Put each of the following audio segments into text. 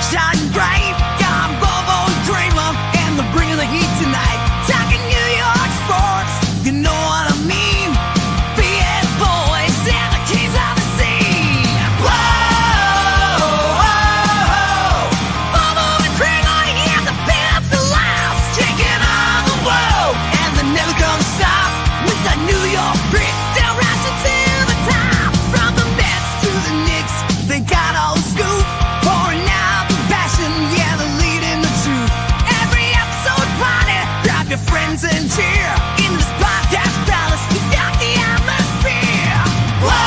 shining bright. Yeah, I'm Bobo and Cramer, and they're bringing the heat tonight. Talking New York sports, you know what I mean. BS boys and the kings of the sea. Whoa, whoa, whoa. Bobo and Cramer, yeah, the pimps are loud, taking on the world, and they're never gonna stop with the New York grit. They're rising to the top, from the Mets to the Knicks. They got all the scoop, pouring out the passion, yeah, they're leading the truth. Every episode party, grab your friends and cheer. In this podcast palace, we got the atmosphere. Whoa,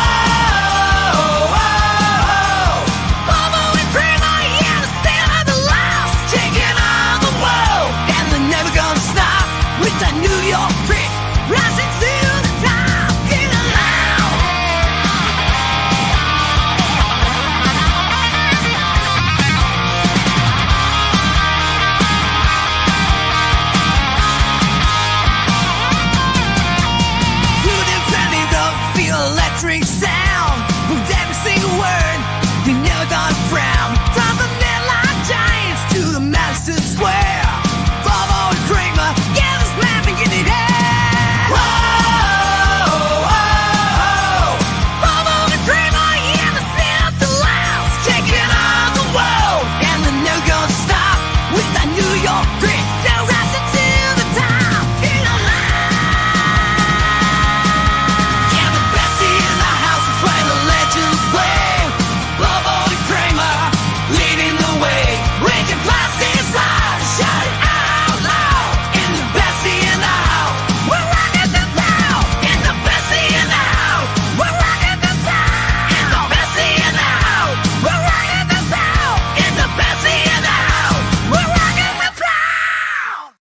whoa, whoa. Bobo and Cramer, yeah, the stand of the lost, taking on the world, and they're never gonna stop with the New York grit, rising to the top. Get it loud. Tune in, turn it up, feel electric sound. With every single word, you're never gonna frown. From the Midline Giants to the Madison Square, Bobo and Cramer, yeah, this man begin it here. Whoa, whoa, Bobo and Cramer, yeah, the stand up to loud, taking on the world, and they're never gonna stop with the New York grit. They're rising to the top. Get it loud. Yeah, the best in the house is where the legends play. Bobo and Cramer, leading the way. Raging plastic loud, shout it out loud. And the best in the house, we're rocking the town. And the best in the house, we're rocking the town. And the best in the house, we're rocking the town. And the best in the house, we're rocking the town.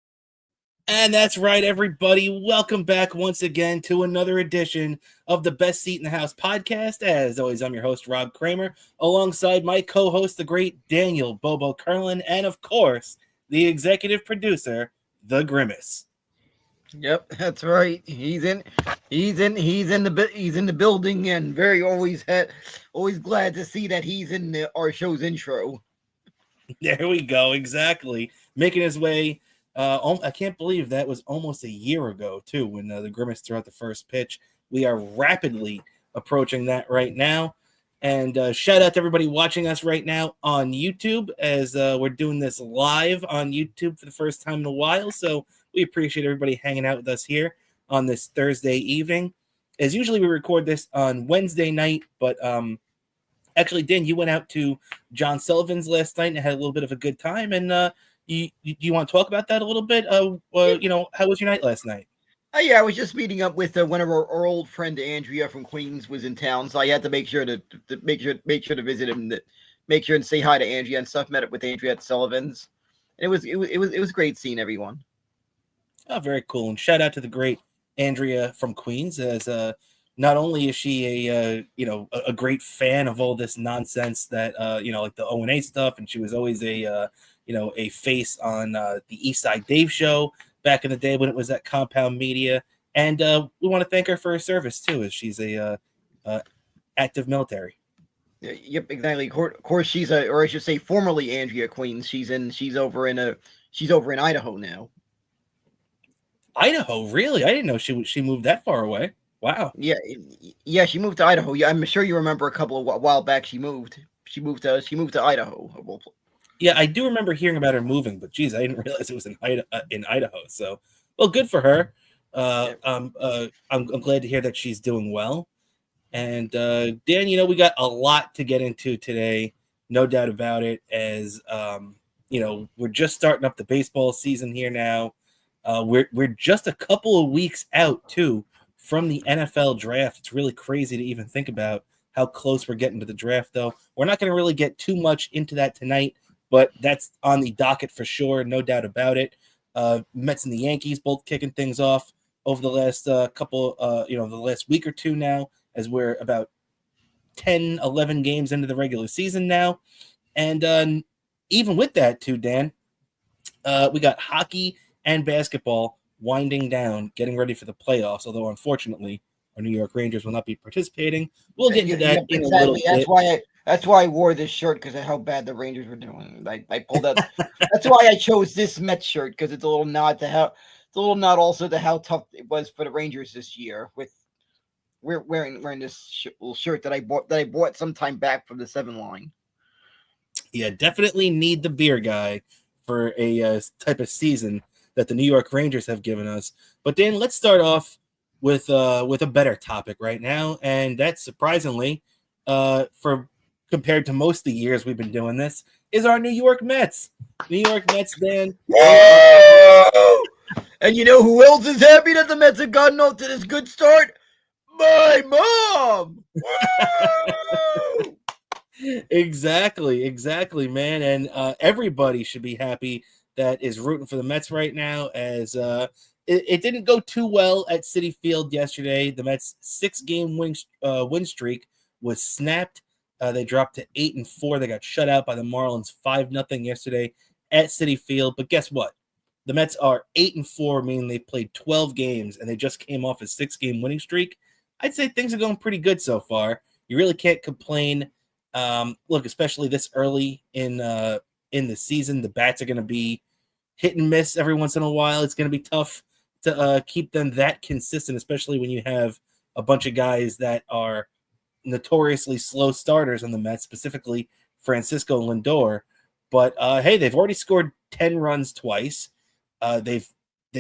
And that's right, everybody. Welcome back once again to another edition of the Best Seat in the House podcast. As always, I'm your host, Rob Kramer, alongside my co-host, the great Daniel Bobo Curlin, and of course, the executive producer, the Grimace. Yep, that's right. He's in the building, and always glad to see that he's in our show's intro. There we go, exactly. Making his way. I can't believe that was almost a year ago, too, when the Grimace threw out the first pitch. We are rapidly approaching that right now. And shout out to everybody watching us right now on YouTube, as we're doing this live on YouTube for the first time in a while. So we appreciate everybody hanging out with us here on this Thursday evening. As usually we record this on Wednesday night, but actually, Dan, you went out to John Sullivan's last night and had a little bit of a good time. And you want to talk about that a little bit? How was your night last night? Yeah, I was just meeting up with one of our old friend Andrea from Queens was in town, so I had to make sure to visit him, make sure and say hi to Andrea and stuff. Met up with Andrea at Sullivan's, and it was great seeing everyone. Oh, very cool! And shout out to the great Andrea from Queens, as not only is she a great fan of all this nonsense that like the O&A stuff, and she was always a face on the East Side Dave show back in the day when it was at Compound Media. And we want to thank her for her service too, as she's a active military. Yep, exactly. Of course, she's or I should say, formerly Andrea Queens. She's over in Idaho now. Idaho, really? I didn't know she moved that far away. Wow. Yeah, she moved to Idaho. Yeah, I'm sure you remember a while back she moved to Idaho. Yeah, I do remember hearing about her moving, but geez, I didn't realize it was in Idaho. So, well, good for her. I'm glad to hear that she's doing well. And Dan, we got a lot to get into today, no doubt about it. As we're just starting up the baseball season here now. We're just a couple of weeks out too from the NFL draft. It's really crazy to even think about how close we're getting to the draft, though. We're not going to really get too much into that tonight, but that's on the docket for sure, no doubt about it. Mets and the Yankees both kicking things off over the last the last week or two now, as we're about 10, 11 games into the regular season now. And even with that too, Dan, we got hockey and basketball winding down, getting ready for the playoffs, although unfortunately our New York Rangers will not be participating. We'll get into that in a little bit. That's why I wore this shirt, because of how bad the Rangers were doing. I pulled out. That's why I chose this Mets shirt, because it's a little nod to how it's a little nod also to how tough it was for the Rangers this year. With we're wearing this little shirt that I bought sometime back from the 7 line. Yeah, definitely need the beer guy for a type of season that the New York Rangers have given us. But Dan, let's start off with a better topic right now, and that's surprisingly, for compared to most of the years we've been doing this, is our New York Mets. New York Mets, Dan. And you know who else is happy that the Mets have gotten off to this good start? My mom. Exactly, man. And everybody should be happy that is rooting for the Mets right now, as it didn't go too well at Citi Field yesterday. The Mets' 6-game win streak was snapped. They dropped to 8-4. They got shut out by the Marlins 5-0 yesterday at Citi Field. But guess what? The Mets are 8-4, meaning they played 12 games, and they just came off a 6-game winning streak. I'd say things are going pretty good so far. You really can't complain. Look, especially this early in the season, the bats are going to be hit and miss every once in a while. It's going to be tough to keep them that consistent, especially when you have a bunch of guys that are notoriously slow starters on the Mets, specifically Francisco Lindor. But hey, they've already scored 10 runs twice. They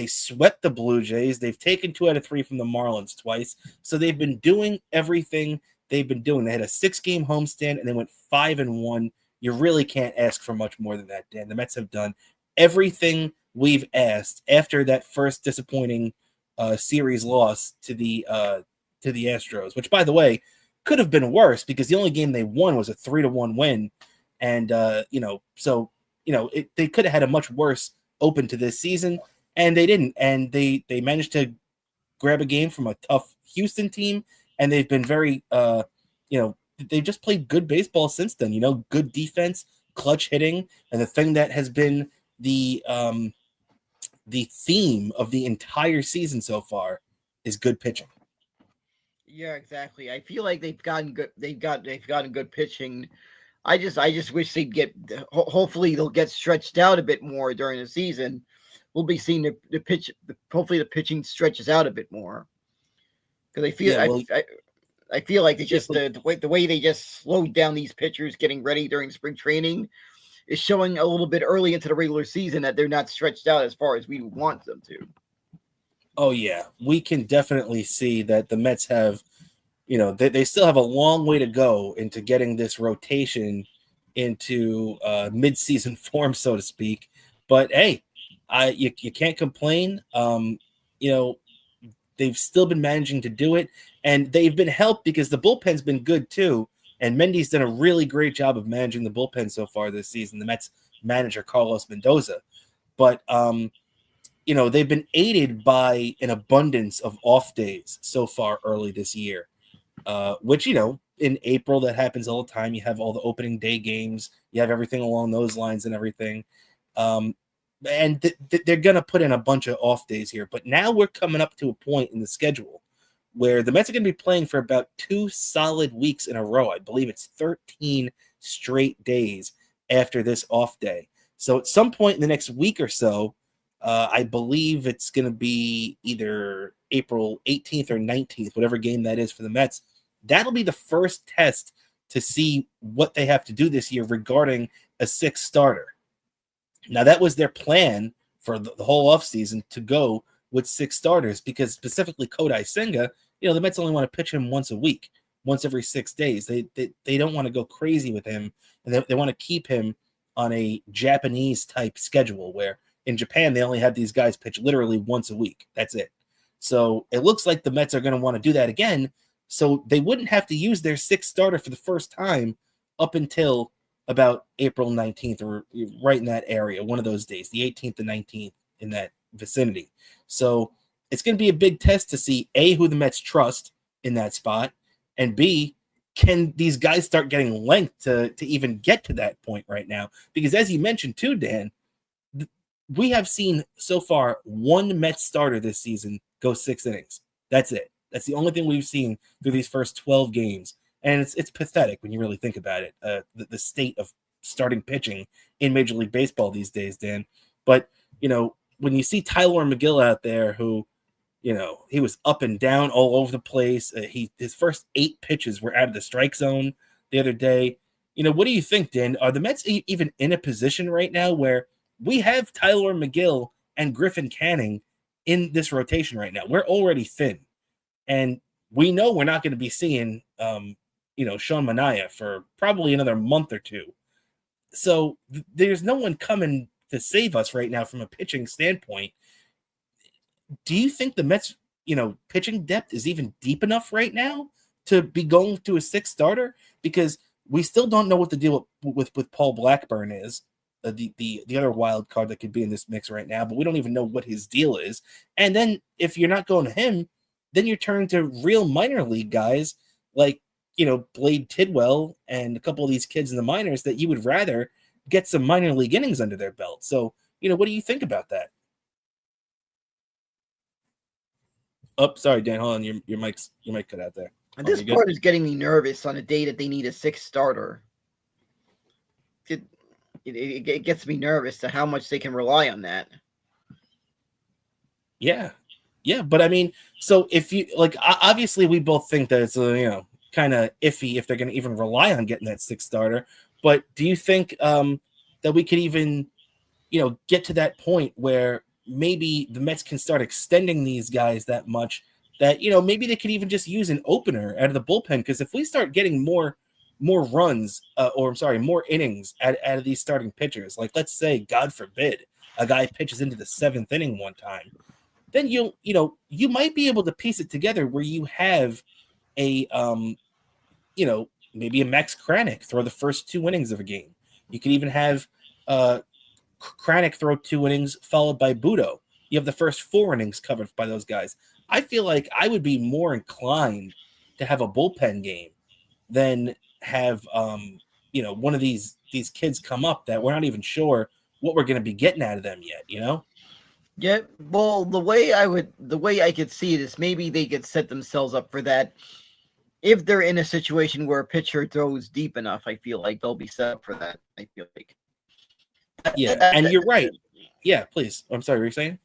swept the Blue Jays. They've taken 2 out of 3 from the Marlins twice. So they've been doing everything they've been doing. They had a 6-game homestand and they went 5-1. You really can't ask for much more than that, Dan. The Mets have done everything we've asked after that first disappointing series loss to the Astros, which, by the way, could have been worse because the only game they won was a 3-1 win. And, they could have had a much worse open to this season, and they didn't. And they managed to grab a game from a tough Houston team, and they've been very, they've just played good baseball since then. Good defense, clutch hitting, and the thing that has been the theme of the entire season so far is good pitching. Yeah, exactly. I feel like they've gotten good. They've gotten good pitching. I just wish they'd get. Hopefully, they'll get stretched out a bit more during the season. We'll be seeing the pitch. Hopefully, the pitching stretches out a bit more. Because I feel I feel like they just the way they just slowed down these pitchers getting ready during spring training is showing a little bit early into the regular season that they're not stretched out as far as we want them to. Oh yeah, we can definitely see that the Mets have, they still have a long way to go into getting this rotation into mid-season form, so to speak. But hey, you can't complain. They've still been managing to do it, and they've been helped because the bullpen's been good too. And Mendy's done a really great job of managing the bullpen so far this season. The Mets manager Carlos Mendoza, but they've been aided by an abundance of off days so far early this year, which, in April, that happens all the time. You have all the opening day games. You have everything along those lines and everything. And they're going to put in a bunch of off days here. But now we're coming up to a point in the schedule where the Mets are going to be playing for about 2 solid weeks in a row. I believe it's 13 straight days after this off day. So at some point in the next week or so, I believe it's going to be either April 18th or 19th, whatever game that is for the Mets. That'll be the first test to see what they have to do this year regarding a 6th starter. Now, that was their plan for the whole offseason, to go with 6 starters, because specifically Kodai Senga, the Mets only want to pitch him once a week, once every 6 days. They don't want to go crazy with him, and they want to keep him on a Japanese-type schedule where in Japan, they only had these guys pitch literally once a week. That's it. So it looks like the Mets are going to want to do that again, so they wouldn't have to use their 6th starter for the first time up until about April 19th, or right in that area, one of those days, the 18th and 19th, in that vicinity. So it's going to be a big test to see, A, who the Mets trust in that spot, and B, can these guys start getting length to even get to that point right now? Because as you mentioned too, Dan, we have seen so far one Mets starter this season go 6 innings. That's it. That's the only thing we've seen through these first 12 games. And it's pathetic when you really think about it, the state of starting pitching in Major League Baseball these days, Dan. But, when you see Tyler McGill out there who, he was up and down all over the place. His first 8 pitches were out of the strike zone the other day. What do you think, Dan? Are the Mets even in a position right now where we have Tyler McGill and Griffin Canning in this rotation right now? We're already thin. And we know we're not going to be seeing, Sean Manaea for probably another month or two. So there's no one coming to save us right now from a pitching standpoint. Do you think the Mets, pitching depth is even deep enough right now to be going to a 6th starter? Because we still don't know what the deal with Paul Blackburn is, the other wild card that could be in this mix right now, but we don't even know what his deal is. And then if you're not going to him, then you're turning to real minor league guys like, Blade Tidwell and a couple of these kids in the minors that you would rather get some minor league innings under their belt. So, what do you think about that? Oh, sorry, Dan. Hold on. Your mic cut out there. And this part is getting me nervous on a day that they need a 6th starter. It gets me nervous to how much they can rely on that. Yeah. But I mean, so if you obviously we both think that it's kind of iffy if they're going to even rely on getting that 6th starter. But do you think that we could even, get to that point where maybe the Mets can start extending these guys that much that, maybe they could even just use an opener out of the bullpen? Because if we start getting more runs, more innings out of these starting pitchers, like let's say, God forbid, a guy pitches into the 7th inning one time, then you might be able to piece it together where you have a, maybe a Max Kranick throw the first 2 innings of a game. You could even have Kranick throw 2 innings followed by Budo. You have the first 4 innings covered by those guys. I feel like I would be more inclined to have a bullpen game than have, one of these kids come up that we're not even sure what we're going to be getting out of them yet, Yeah, well, the way I could see it is maybe they could set themselves up for that. If they're in a situation where a pitcher throws deep enough, I feel like they'll be set up for that. I feel like. Yeah, and you're right. Yeah, please. I'm sorry, what were you saying?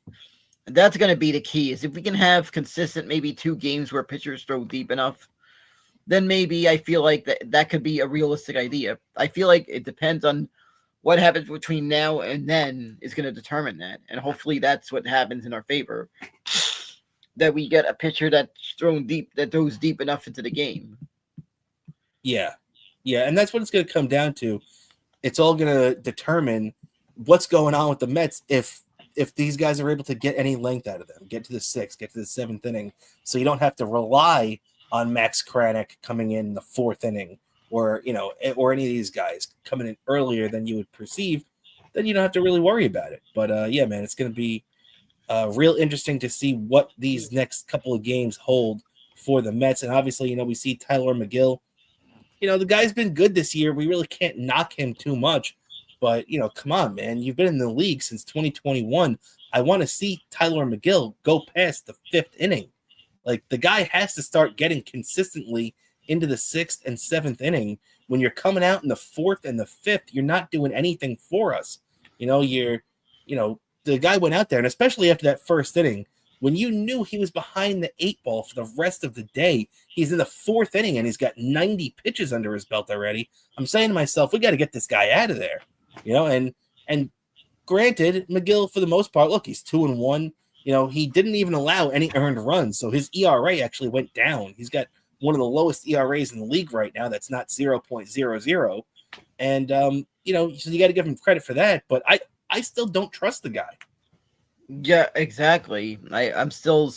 That's going to be the key, is if we can have consistent maybe 2 games where pitchers throw deep enough, then maybe I feel like that could be a realistic idea. I feel like it depends on what happens between now and then is going to determine that. And hopefully that's what happens in our favor, that we get a pitcher that's that throws deep enough into the game. Yeah. And that's what it's going to come down to. It's all going to determine what's going on with the Mets if these guys are able to get any length out of them, get to the 6th, get to the 7th inning, so you don't have to rely on Max Kranick coming in the 4th inning, or or any of these guys coming in earlier than you would perceive. Then you don't have to really worry about it. But yeah, man, it's going to be real interesting to see what these next couple of games hold for the Mets. And obviously, we see Tyler McGill. The guy's been good this year. We really can't knock him too much. But, come on, man. You've been in the league since 2021. I want to see Tyler McGill go past the 5th inning. Like, the guy has to start getting consistently into the 6th and 7th inning. When you're coming out in the 4th and the 5th, you're not doing anything for us. The guy went out there, and especially after that first inning, when you knew he was behind the 8 ball for the rest of the day, he's in the 4th inning and he's got 90 pitches under his belt already. I'm saying to myself, we got to get this guy out of there. And granted, McGill, for the most part, look, he's 2-1. He didn't even allow any earned runs, so his ERA actually went down. He's got one of the lowest ERAs in the league right now. That's not 0.00. And so you got to give him credit for that. But I still don't trust the guy. Yeah, exactly. I'm still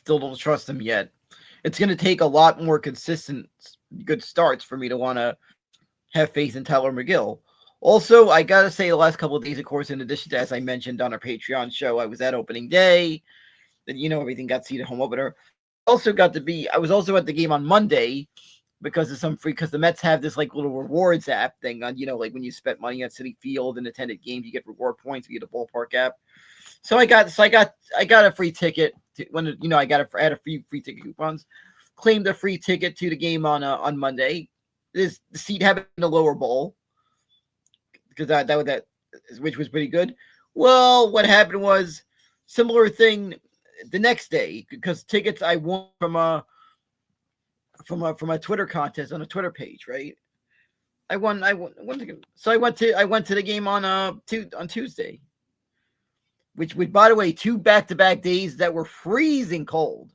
don't trust him yet. It's going to take a lot more consistent, good starts for me to want to have faith in Tyler McGill. Also, I got to say, the last couple of days, of course, in addition to, as I mentioned on our Patreon show, I was at opening day. Then, everything got seated home opener. I was also at the game on Monday because because the Mets have this little rewards app thing on, when you spent money on Citi Field and attended games, you get reward points, you get a ballpark app. So I got a free ticket I had a few free ticket coupons claimed a free ticket to the game on Monday. This the seat having the lower bowl because which was pretty good. Well, what happened was similar thing the next day because tickets I won from a Twitter contest on a Twitter page, right? I won. So I went to the game on Tuesday, which by the way, 2 back-to-back days that were freezing cold.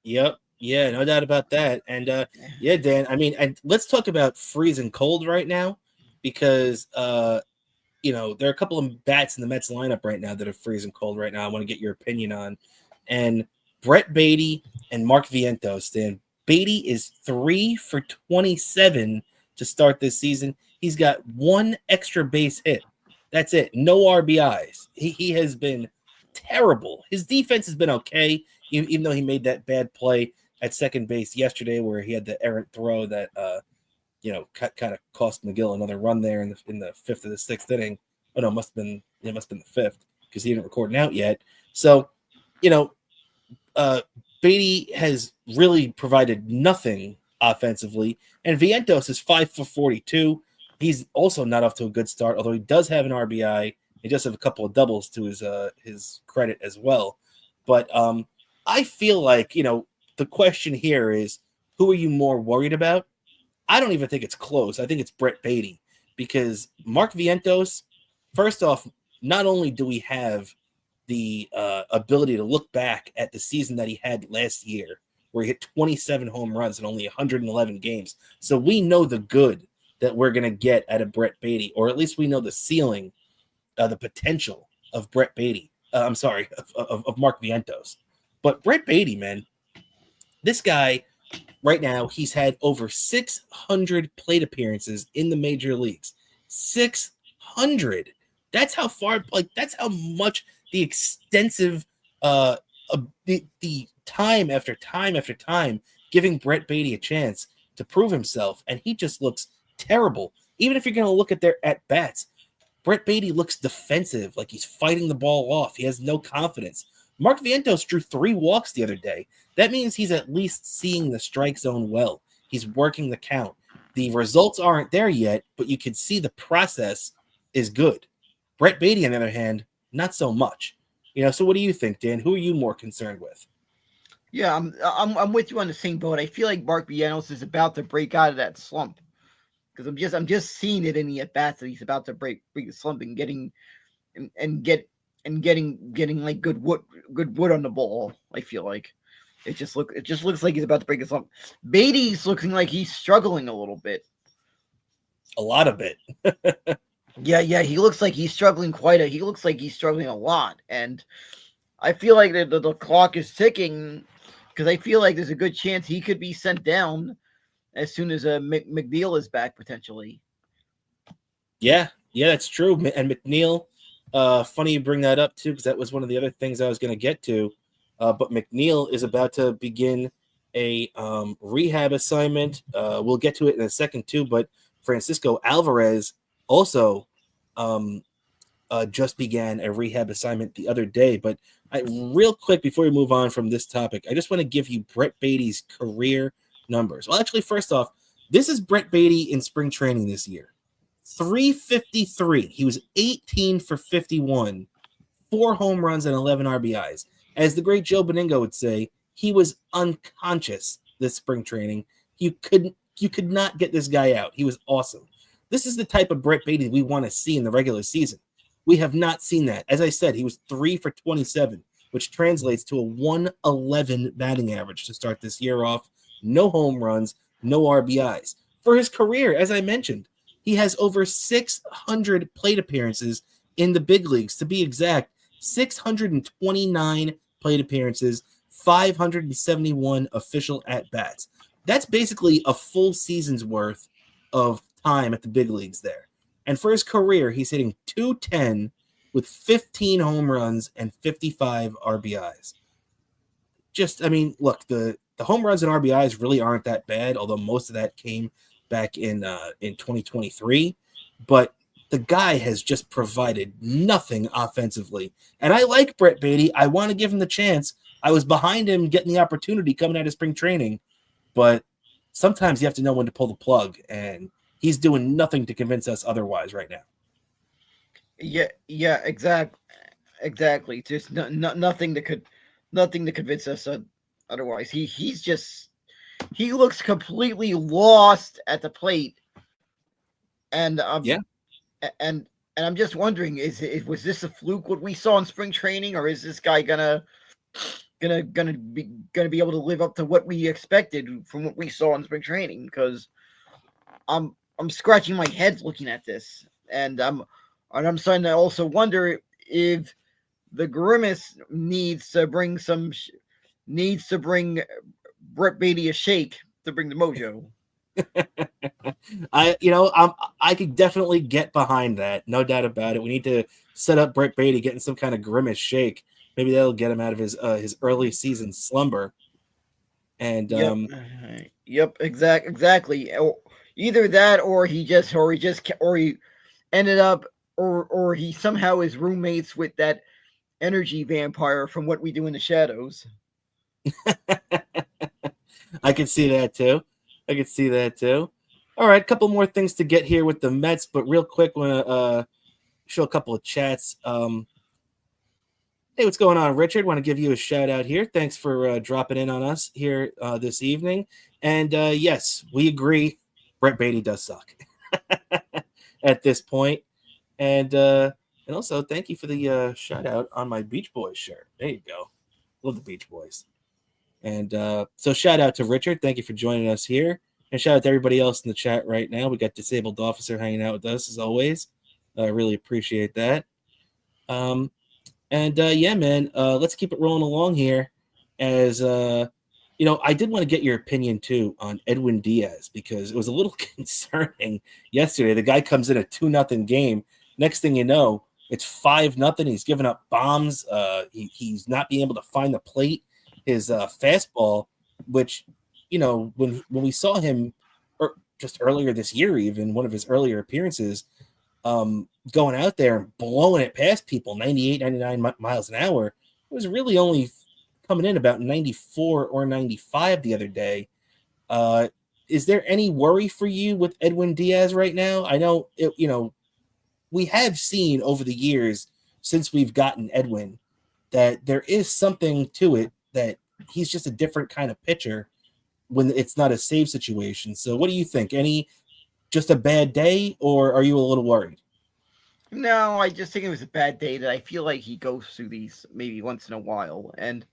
Yep. Yeah, no doubt about that. And yeah, Dan, I mean, and let's talk about freezing cold right now because there are a couple of bats in the Mets lineup right now that are freezing cold right now. I want to get your opinion on. And Brett Beatty and Mark Vientos, Dan. Beatty is 3 for 27 to start this season. He's got 1 extra base hit. That's it. No RBIs. He has been terrible. His defense has been okay, even though he made that bad play at second base yesterday where he had the errant throw that kind of cost McGill another run there in the 5th of the 6th inning. Oh no, it must have been the 5th because he didn't record it out yet. So, Beatty has really provided nothing offensively, and Vientos is 5 for 42. He's also not off to a good start, although he does have an RBI. He does have a couple of doubles to his credit as well. But I feel like the question here is, who are you more worried about? I don't even think it's close. I think it's Brett Beatty because Mark Vientos, first off, not only do we have the ability to look back at the season that he had last year, where he hit 27 home runs in only 111 games. So we know the good that we're going to get out of Brett Beatty, or at least we know the ceiling, the potential of Brett Beatty. Of Mark Vientos. But Brett Beatty, man, this guy right now, he's had over 600 plate appearances in the major leagues. 600. That's how far, that's how much the extensive, the time after time after time giving Brett Beatty a chance to prove himself. And he just looks terrible. Even if you're going to look at their at-bats, Brett Beatty looks defensive, like he's fighting the ball off. He has no confidence. Mark Vientos drew 3 walks the other day. That means he's at least seeing the strike zone well. He's working the count. The results aren't there yet, but you can see the process is good. Brett Beatty, on the other hand, not so much. So what do you think, Dan? Who are you more concerned with? Yeah, I'm with you on the same boat. I feel like Mark Vientos is about to break out of that slump because I'm just seeing it in the at bats that he's about to break the slump and getting like good wood on the ball. I feel like it just looks like he's about to break a slump. Beatty's looking like he's struggling a little bit. A lot of it. Yeah, he looks like he's struggling he looks like he's struggling a lot. And I feel like the clock is ticking because I feel like there's a good chance he could be sent down as soon as McNeil is back potentially. Yeah, that's true. And McNeil, funny you bring that up too, because that was one of the other things I was going to get to. But McNeil is about to begin a rehab assignment. We'll get to it in a second too. But Francisco Alvarez also just began a rehab assignment the other day. But real quick, before we move on from this topic, I just want to give you Brett Beatty's career numbers. Well, actually, first off, this is Brett Beatty in spring training this year. 353. He was 18 for 51, 4 home runs and 11 RBIs. As the great Joe Beningo would say, he was unconscious this spring training. You could not get this guy out. He was awesome. This is the type of Brett Beatty we want to see in the regular season. We have not seen that. As I said, he was 3 for 27, which translates to a 111 batting average to start this year off. No home runs, no RBIs. For his career, as I mentioned, he has over 600 plate appearances in the big leagues. To be exact, 629 plate appearances, 571 official at-bats. That's basically a full season's worth of time at the big leagues there. And for his career, he's hitting .210 with 15 home runs and 55 RBIs. Look, the home runs and RBIs really aren't that bad, although most of that came back in 2023. But the guy has just provided nothing offensively. And I like Brett Beatty. I want to give him the chance. I was behind him getting the opportunity coming out of spring training, but sometimes you have to know when to pull the plug, and he's doing nothing to convince us otherwise right now. Yeah, exactly. Just nothing that could convince us otherwise. He looks completely lost at the plate, and Yeah. and I'm just wondering, was this a fluke what we saw in spring training, or is this guy gonna be able to live up to what we expected from what we saw in spring training? Because I'm scratching my head looking at this, and I'm starting to also wonder if the Grimace needs to bring Brett Beatty a shake to bring the mojo. I could definitely get behind that, no doubt about it. We need to set up Brett Beatty getting some kind of Grimace shake. Maybe that'll get him out of his early season slumber. And Yep, exactly. Either that, or he ended up, or he somehow is roommates with that energy vampire from What We Do in the Shadows. I could see that too. All right, a couple more things to get here with the Mets, but real quick, I want to show a couple of chats. Hey, what's going on, Richard? Want to give you a shout out here. Thanks for dropping in on us here this evening. And yes, we agree. Brett Beatty does suck at this point. And also, thank you for the shout out on my Beach Boys shirt. There you go. Love the Beach Boys. And so shout out to Richard. Thank you for joining us here. And shout out to everybody else in the chat right now. We got Disabled Officer hanging out with us as always. I really appreciate that. Yeah, man, let's keep it rolling along here. As I did want to get your opinion too on Edwin Diaz, because it was a little concerning yesterday. The guy comes in a 2-0 game. Next thing you know, it's 5-0. He's giving up bombs. He's not being able to find the plate. His fastball, which, when we saw him just earlier this year, even one of his earlier appearances, going out there and blowing it past people 98, 99 miles an hour, it was really only coming in about 94 or 95 the other day. Is there any worry for you with Edwin Diaz right now? I know, we have seen over the years since we've gotten Edwin that there is something to it, that he's just a different kind of pitcher when it's not a save situation. So what do you think? Just a bad day, or are you a little worried? No, I just think it was a bad day. That I feel like he goes through these maybe once in a while, and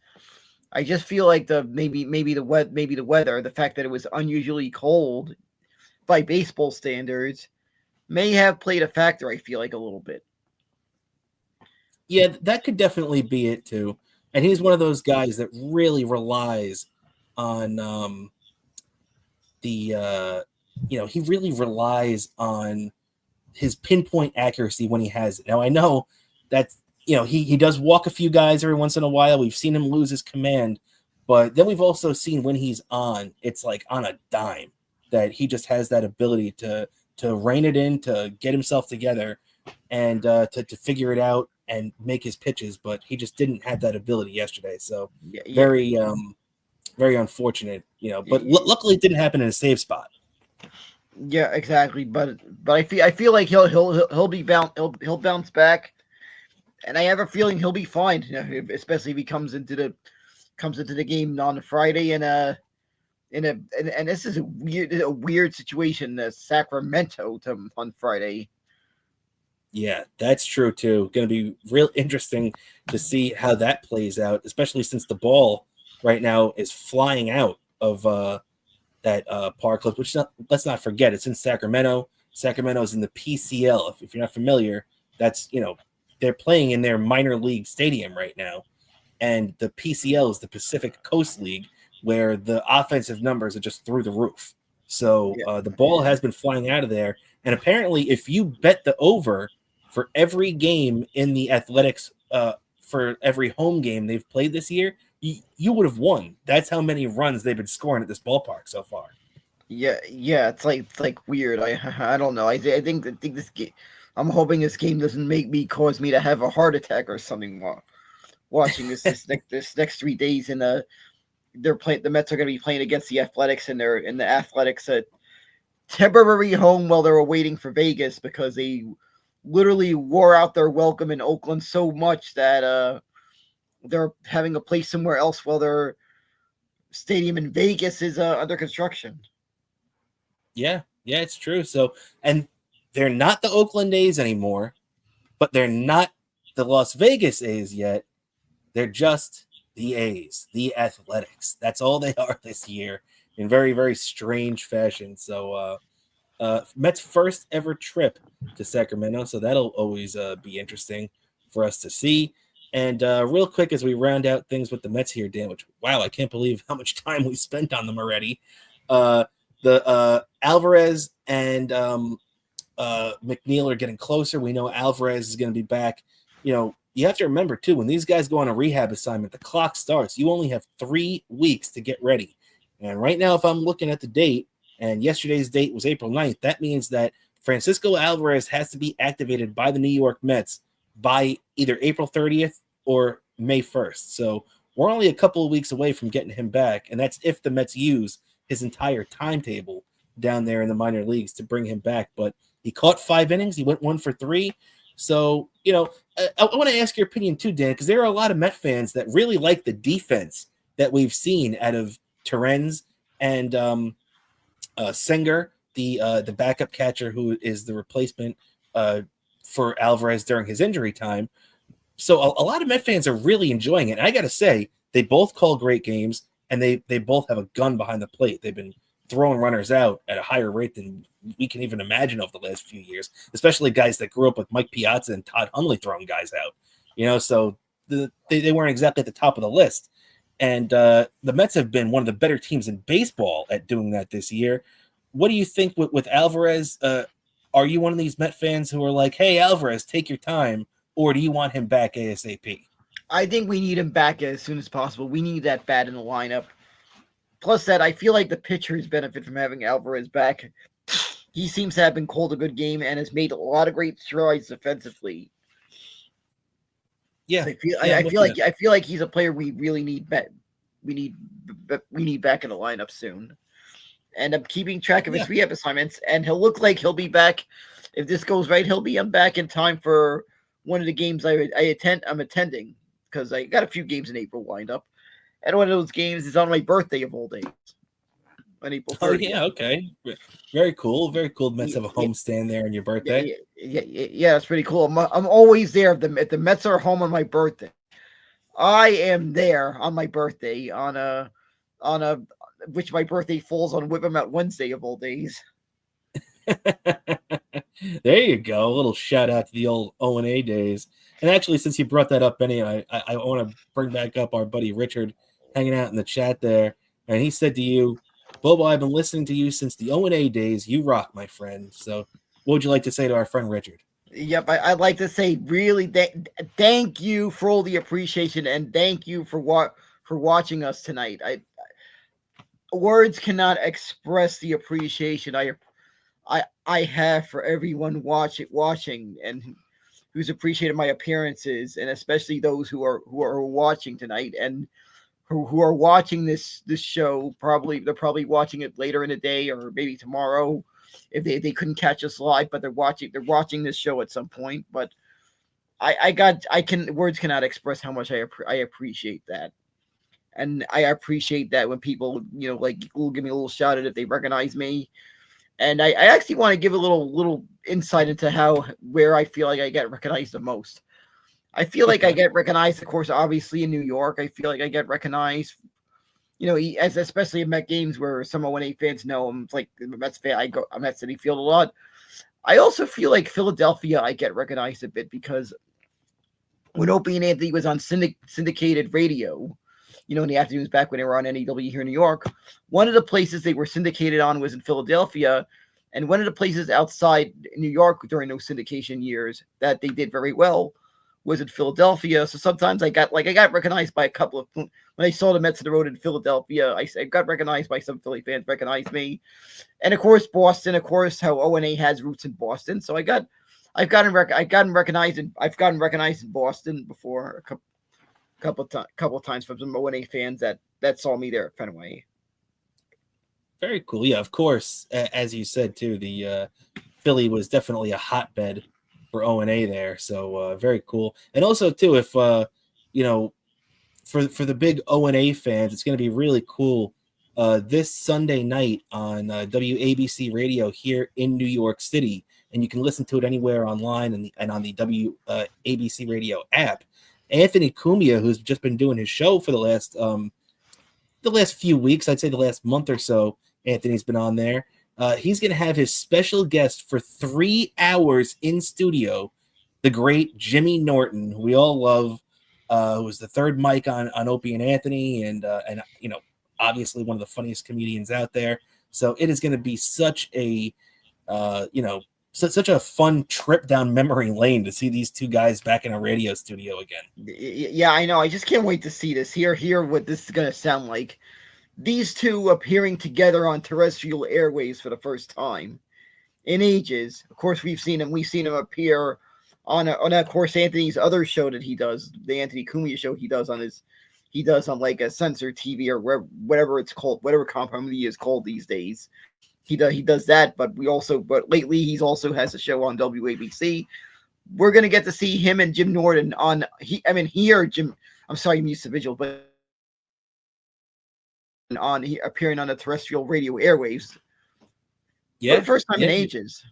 I just feel like maybe the weather, the fact that it was unusually cold by baseball standards, may have played a factor. I feel like a little bit. Yeah, that could definitely be it too. And he's one of those guys that really relies on he really relies on his pinpoint accuracy when he has it. Now, I know that, he does walk a few guys every once in a while. We've seen him lose his command, but then we've also seen when he's on, it's like on a dime, that he just has that ability to rein it in, to get himself together, and to figure it out and make his pitches. But he just didn't have that ability yesterday. So very unfortunate, but luckily it didn't happen in a save spot. Yeah, exactly. But I feel like he'll bounce back, and I have a feeling he'll be fine, especially if he comes into the game on Friday. And this is a weird situation, Sacramento on Friday. Yeah, that's true too. Going to be real interesting to see how that plays out, especially since the ball right now is flying out of that park, which let's not forget, it's in Sacramento. Sacramento is in the PCL. If you're not familiar, that's, they're playing in their minor league stadium right now. And the PCL is the Pacific Coast League, where the offensive numbers are just through the roof. So the ball has been flying out of there. And apparently, if you bet the over for every game in the Athletics, for every home game they've played this year, you would have won. That's how many runs they've been scoring at this ballpark so far. Yeah, it's like weird. I don't know. I think this game. I'm hoping this game doesn't cause me to have a heart attack or something watching this next 3 days, and they're playing. The Mets are going to be playing against the Athletics, and they're in the Athletics' temporary home while they're waiting for Vegas because they literally wore out their welcome in Oakland so much that they're having a place somewhere else while their stadium in Vegas is under construction. Yeah, it's true. So, and they're not the Oakland A's anymore, but they're not the Las Vegas A's yet. They're just the A's, the Athletics. That's all they are this year in very, very strange fashion. So, Mets' first ever trip to Sacramento. So that'll always be interesting for us to see. And real quick, as we round out things with the Mets here, Dan, which, wow, I can't believe how much time we spent on them already. The Alvarez and McNeil are getting closer. We know Alvarez is going to be back. You know, you have to remember, too, when these guys go on a rehab assignment, the clock starts. You only have 3 weeks to get ready. And right now, if I'm looking at the date, and yesterday's date was April 9th, that means that Francisco Alvarez has to be activated by the New York Mets by either April 30th or May 1st. So we're only a couple of weeks away from getting him back, and that's if the Mets use his entire timetable down there in the minor leagues to bring him back. But he caught 5 innings. He went 1 for 3. So, you know, I want to ask your opinion too, Dan, because there are a lot of Met fans that really like the defense that we've seen out of Terrens and Singer, the backup catcher who is the replacement for Alvarez during his injury time. So a lot of Met fans are really enjoying it. And I got to say, they both call great games, and they both have a gun behind the plate. They've been throwing runners out at a higher rate than we can even imagine over the last few years, especially guys that grew up with Mike Piazza and Todd Hundley throwing guys out. You know, so they weren't exactly at the top of the list. And the Mets have been one of the better teams in baseball at doing that this year. What do you think with Alvarez? Are you one of these Met fans who are like, hey, Alvarez, take your time, or do you want him back ASAP? I think we need him back as soon as possible. We need that bat in the lineup. Plus that, I feel like the pitchers benefit from having Alvarez back. He seems to have been called a good game and has made a lot of great strides defensively. Yeah, I feel like he's a player we really need back. We need back in the lineup soon. And I'm keeping track of his rehab assignments, and he'll look like he'll be back. If this goes right, he'll be back in time for one of the games I'm attending, because I got a few games in April lined up. And one of those games is on my birthday of all days. On April 30th. Oh, yeah, okay. Very cool. Very cool. Mets have a homestand there on your birthday. Yeah, that's pretty cool. I'm always there. If the Mets are home on my birthday, I am there on my birthday which my birthday falls on Whip 'em Out Wednesday of all days. There you go. A little shout out to the old O&A days. And actually, since you brought that up, Benny, I want to bring back up our buddy Richard hanging out in the chat there. And he said to you, Bobo, I've been listening to you since the O&A days. You rock, my friend. So what would you like to say to our friend Richard? Yep, I'd like to say really thank you for all the appreciation, and thank you for watching us tonight. Words cannot express the appreciation I have for everyone watching and who's appreciated my appearances, and especially those who are watching tonight and who are watching this show. They're probably watching it later in the day or maybe tomorrow if they couldn't catch us live, but they're watching this show at some point. But words cannot express how much I appreciate that. And I appreciate that when people, will give me a little shout out if they recognize me. And I actually want to give a little insight into where I feel like I get recognized the most. I feel like I get recognized, of course, obviously in New York. I feel like I get recognized, especially in Met games where some O&A fans know I'm like a Mets fan. I'm at Citi Field a lot. I also feel like Philadelphia, I get recognized a bit because when Opie and Anthony was on syndicated radio, in the afternoons back when they were on NEW here in New York, one of the places they were syndicated on was in Philadelphia. And one of the places outside New York during those syndication years that they did very well was in Philadelphia. So sometimes I got recognized by a couple of, when I saw the Mets on the road in Philadelphia, I got recognized by some Philly fans, recognized me. And of course, Boston, how O&A has roots in Boston. So I've gotten recognized in Boston before couple times from some ONA fans that saw me there at Fenway. Very cool. Yeah, of course. As you said too, the Philly was definitely a hotbed for O&A there. So very cool. And also too, if you know, for the big O&A fans, it's going to be really cool. This Sunday night on WABC radio here in New York City, and you can listen to it anywhere online and on the WABC radio app. Anthony Cumia, who's just been doing his show for the last few weeks, I'd say the last month or so, Anthony's been on there. He's going to have his special guest for 3 hours in studio, the great Jimmy Norton, who we all love, who was the third mic on Opie and Anthony, and you know, obviously one of the funniest comedians out there. So it is going to be such a such a fun trip down memory lane to see these two guys back in a radio studio again. Yeah, I know. I just can't wait to see this. Hear what this is going to sound like. These two appearing together on terrestrial airways for the first time in ages. Of course, we've seen him appear on of course Anthony's other show that he does, the Anthony Cumia show he does on like a censor TV or whatever it's called, whatever comedy is called these days. He does that, but lately he's also has a show on WABC. We're gonna get to see him and Jim Norton Muse Vigil, but appearing on the terrestrial radio airwaves. Yeah, for the first time in ages.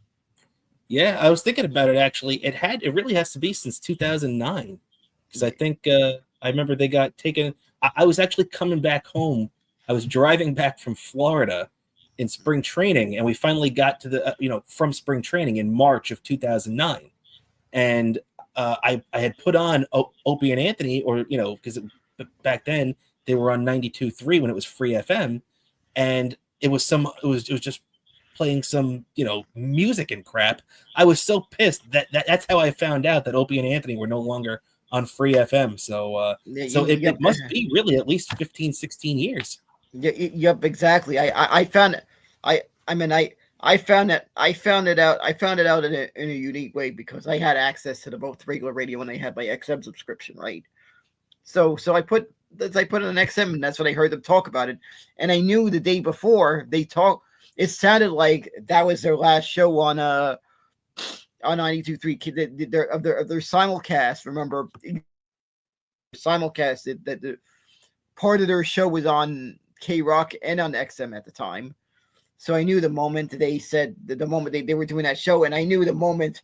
Yeah, I was thinking about it actually. It really has to be since 2009, because I think I remember they got taken. I was actually coming back home. I was driving back from Florida in spring training, and we finally got to the from spring training in March of 2009, and I had put on Opie and Anthony, or because back then they were on 92.3 when it was free FM, and it was just playing some music and crap. I was so pissed that's how I found out that Opie and Anthony were no longer on free FM. So it must be really at least 15, 16 years. Yep, exactly. I found it. I found it out in a unique way because I had access to both regular radio and I had my XM subscription, right? So I put it on XM, and that's when I heard them talk about it. And I knew the day before they talked, it sounded like that was their last show on 92.3 of their simulcast. Remember, simulcast that the part of their show was on K-Rock and on XM at the time. So I knew the moment they said the moment they were doing that show, and I knew the moment,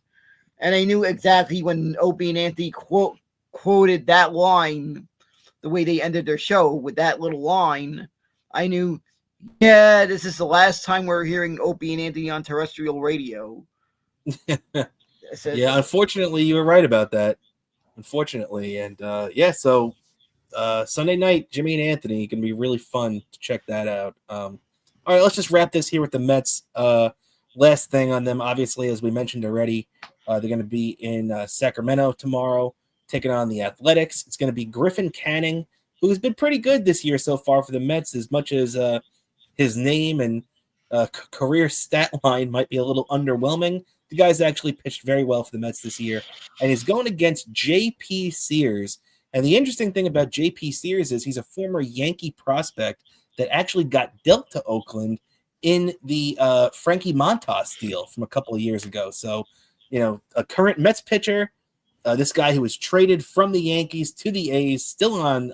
and I knew exactly when Opie and Anthony quoted that line, the way they ended their show with that little line. I knew, yeah, this is the last time we're hearing Opie and Anthony on terrestrial radio. Yeah, unfortunately, you were right about that. Unfortunately, and so Sunday night, Jimmy and Anthony can be really fun to check that out. All right, let's just wrap this here with the Mets. Last thing on them, obviously, as we mentioned already, they're going to be in Sacramento tomorrow, taking on the Athletics. It's going to be Griffin Canning, who's been pretty good this year so far for the Mets, as much as his name and career stat line might be a little underwhelming. The guy's actually pitched very well for the Mets this year, and he's going against J.P. Sears. And the interesting thing about J.P. Sears is he's a former Yankee prospect that actually got dealt to Oakland in the Frankie Montas deal from a couple of years ago. So, a current Mets pitcher, this guy who was traded from the Yankees to the A's, still on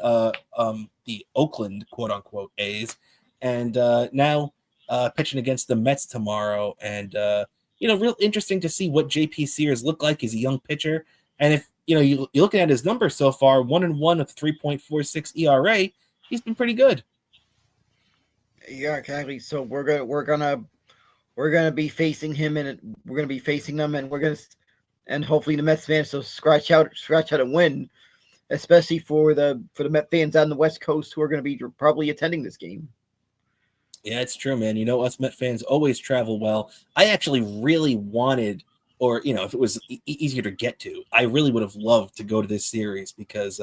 the Oakland quote-unquote A's, and now pitching against the Mets tomorrow. And, real interesting to see what J.P. Sears looked like. He's a young pitcher. And if, you're looking at his numbers so far, 1-1 with 3.46 ERA, he's been pretty good. Yeah, exactly. So we're gonna be facing him, and we're gonna be facing them, and hopefully the Mets fans will scratch out a win, especially for the Met fans out on the West Coast who are going to be probably attending this game. Yeah, it's true, man. Us Met fans always travel well. I actually really wanted, or if it was easier to get to, I really would have loved to go to this series because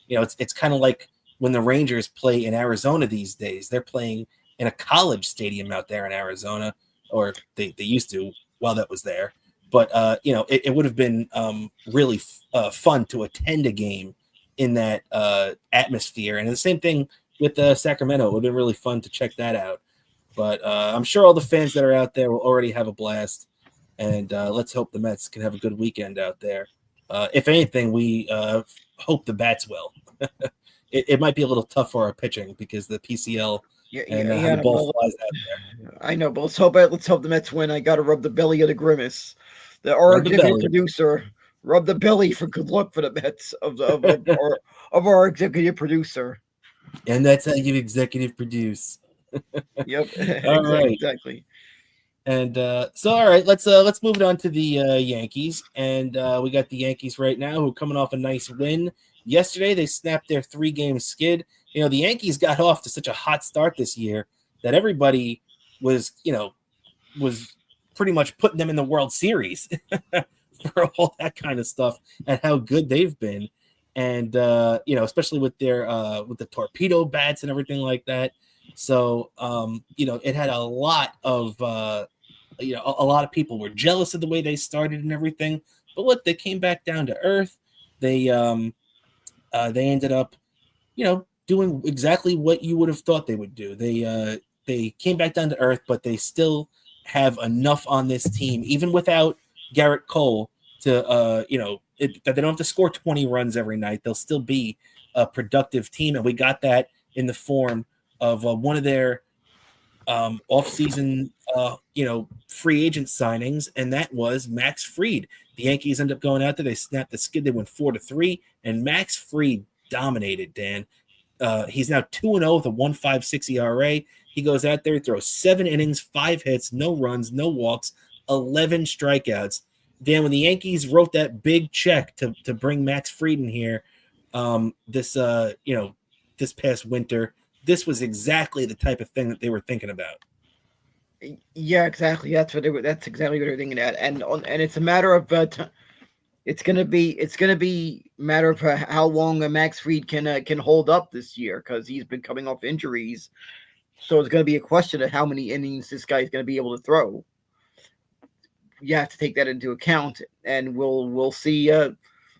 it's kind of like when the Rangers play in Arizona these days. They're playing in a college stadium out there in Arizona, or they used to while that was there. But it would have been really fun to attend a game in that atmosphere. And the same thing with Sacramento. It would have been really fun to check that out. But I'm sure all the fans that are out there will already have a blast. And let's hope the Mets can have a good weekend out there. If anything, we hope the bats will. It might be a little tough for our pitching because the PCL and how the ball flies out there. I know, but let's hope the Mets win. I got to rub the belly of the Grimace, our executive producer. Rub the belly for good luck for the Mets of our executive producer. And that's how you executive produce. Yep. All right. Exactly. And so, all right, let's move it on to the Yankees. And we got the Yankees right now who are coming off a nice win. Yesterday, they snapped their 3-game skid. The Yankees got off to such a hot start this year that everybody was pretty much putting them in the World Series for all that kind of stuff and how good they've been. And, especially with their with the torpedo bats and everything like that. So, it had a lot of, a lot of people were jealous of the way they started and everything. But look, they came back down to earth. They ended up, doing exactly what you would have thought they would do. They came back down to earth, but they still have enough on this team, even without Garrett Cole, to that they don't have to score 20 runs every night. They'll still be a productive team, and we got that in the form of one of their off-season free agent signings, and that was Max Fried. The Yankees end up going out there. They snapped the skid. They went 4-3, and Max Fried dominated, Dan. He's now 2-0 with a 1.56 ERA. He goes out there, he throws 7 innings, 5 hits, no runs, no walks, 11 strikeouts. Dan, when the Yankees wrote that big check to bring Max Fried in here, this past winter, this was exactly the type of thing that they were thinking about. Yeah, exactly. That's exactly what they're thinking at, and it's a matter of it's gonna be matter of how long Max Fried can hold up this year, because he's been coming off injuries. So it's gonna be a question of how many innings this guy's gonna be able to throw. You have to take that into account, and we'll see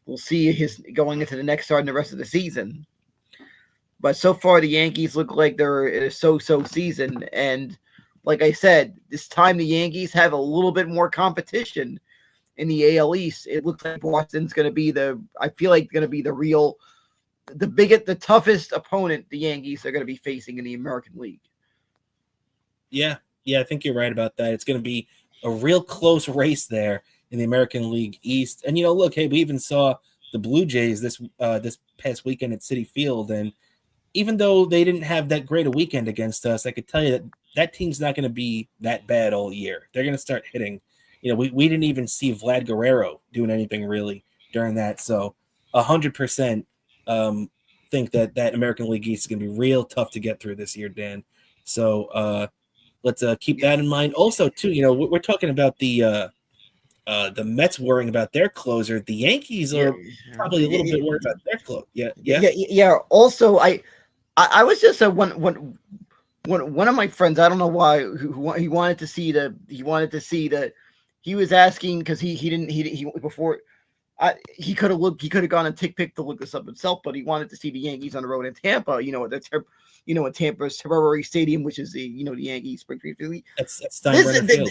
his going into the next start and the rest of the season. But so far, the Yankees look like they're in a so-so season. And like I said, this time the Yankees have a little bit more competition in the AL East. It looks like Boston's going to be the toughest opponent the Yankees are going to be facing in the American League. Yeah, I think you're right about that. It's going to be a real close race there in the American League East. And, look, hey, we even saw the Blue Jays this past weekend at Citi Field, and even though they didn't have that great a weekend against us, I could tell you that team's not going to be that bad all year. They're going to start hitting. We didn't even see Vlad Guerrero doing anything really during that. So 100% think that American League East is going to be real tough to get through this year, Dan. So let's keep that in mind. Also, too, we're talking about the Mets worrying about their closer. The Yankees are probably a little bit worried about their closer. Yeah. Also, I was just one of my friends. I don't know why. He wanted to see the. He was asking because he before. He could have gone and pick to look this up himself, but he wanted to see the Yankees on the road in Tampa. In Tampa's temporary stadium, which is the Yankees spring training. That's Steinbrenner Field.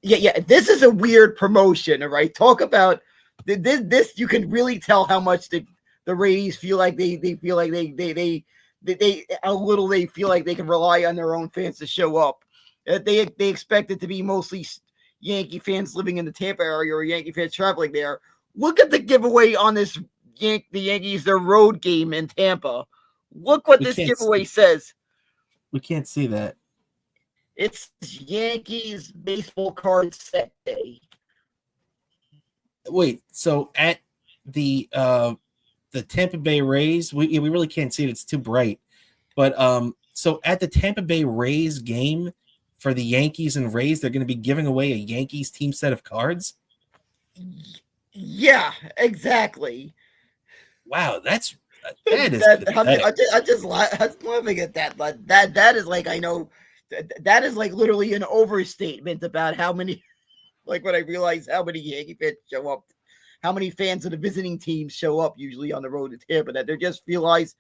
Yeah. This is a weird promotion, all right? Talk about this. You can really tell how much the Rays feel like they feel like they feel like they can rely on their own fans to show up. They expect it to be mostly Yankee fans living in the Tampa area or Yankee fans traveling there. Look at the giveaway on this the Yankees, their road game in Tampa. Look what this giveaway says. We can't see that. It's Yankees baseball card set day. Wait, so at the Tampa Bay Rays, we really can't see it. It's too bright. But so at the Tampa Bay Rays game for the Yankees and Rays, they're going to be giving away a Yankees team set of cards? Yeah, exactly. Wow, that is I'm just laughing at that. But that is like, I know that is like literally an overstatement about how many, like when I realize how many Yankee fans show up how many fans of the visiting teams show up usually on the road to Tampa, that they just realize,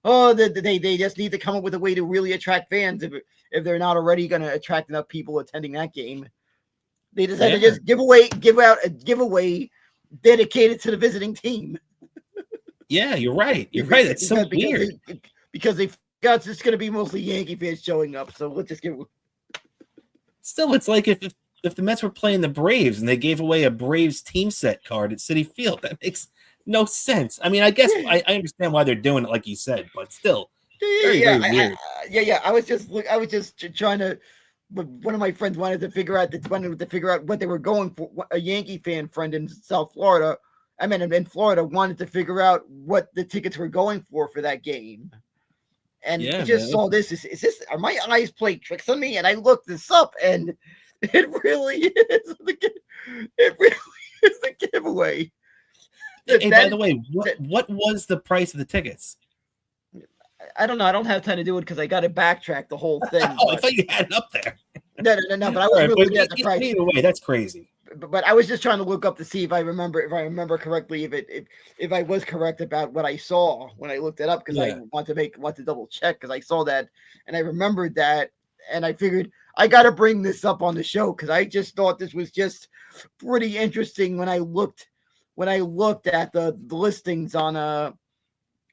oh, they just need to come up with a way to really attract fans if they're not already going to attract enough people attending that game. They decided to just give out a giveaway dedicated to the visiting team. Yeah, you're right. You're right. That's so weird. Because they forgot it's just going to be mostly Yankee fans showing up, so let's just give. Still, it's like if the Mets were playing the Braves and they gave away a Braves team set card at Citi Field, that makes no sense. I mean, I guess I understand why they're doing it, like you said, but still, very weird. I was just trying to. One of my friends wanted to figure out what they were going for. A Yankee fan friend in South Florida, in Florida, wanted to figure out what the tickets were going for that game. And I just saw this. Is this? Are my eyes playing tricks on me? And I looked this up, and it really is. It really is the giveaway. Hey, by the way, what was the price of the tickets? I don't know. I don't have time to do it because I got to backtrack the whole thing. I thought you had it up there. No. But I was really at the price. Either way, that's crazy. But I was just trying to look up to see if I remember correctly, if I was correct about what I saw when I looked it up, because I want to double check, because I saw that and I remembered that, and I figured I got to bring this up on the show because I just thought this was just pretty interesting when I looked at the listings on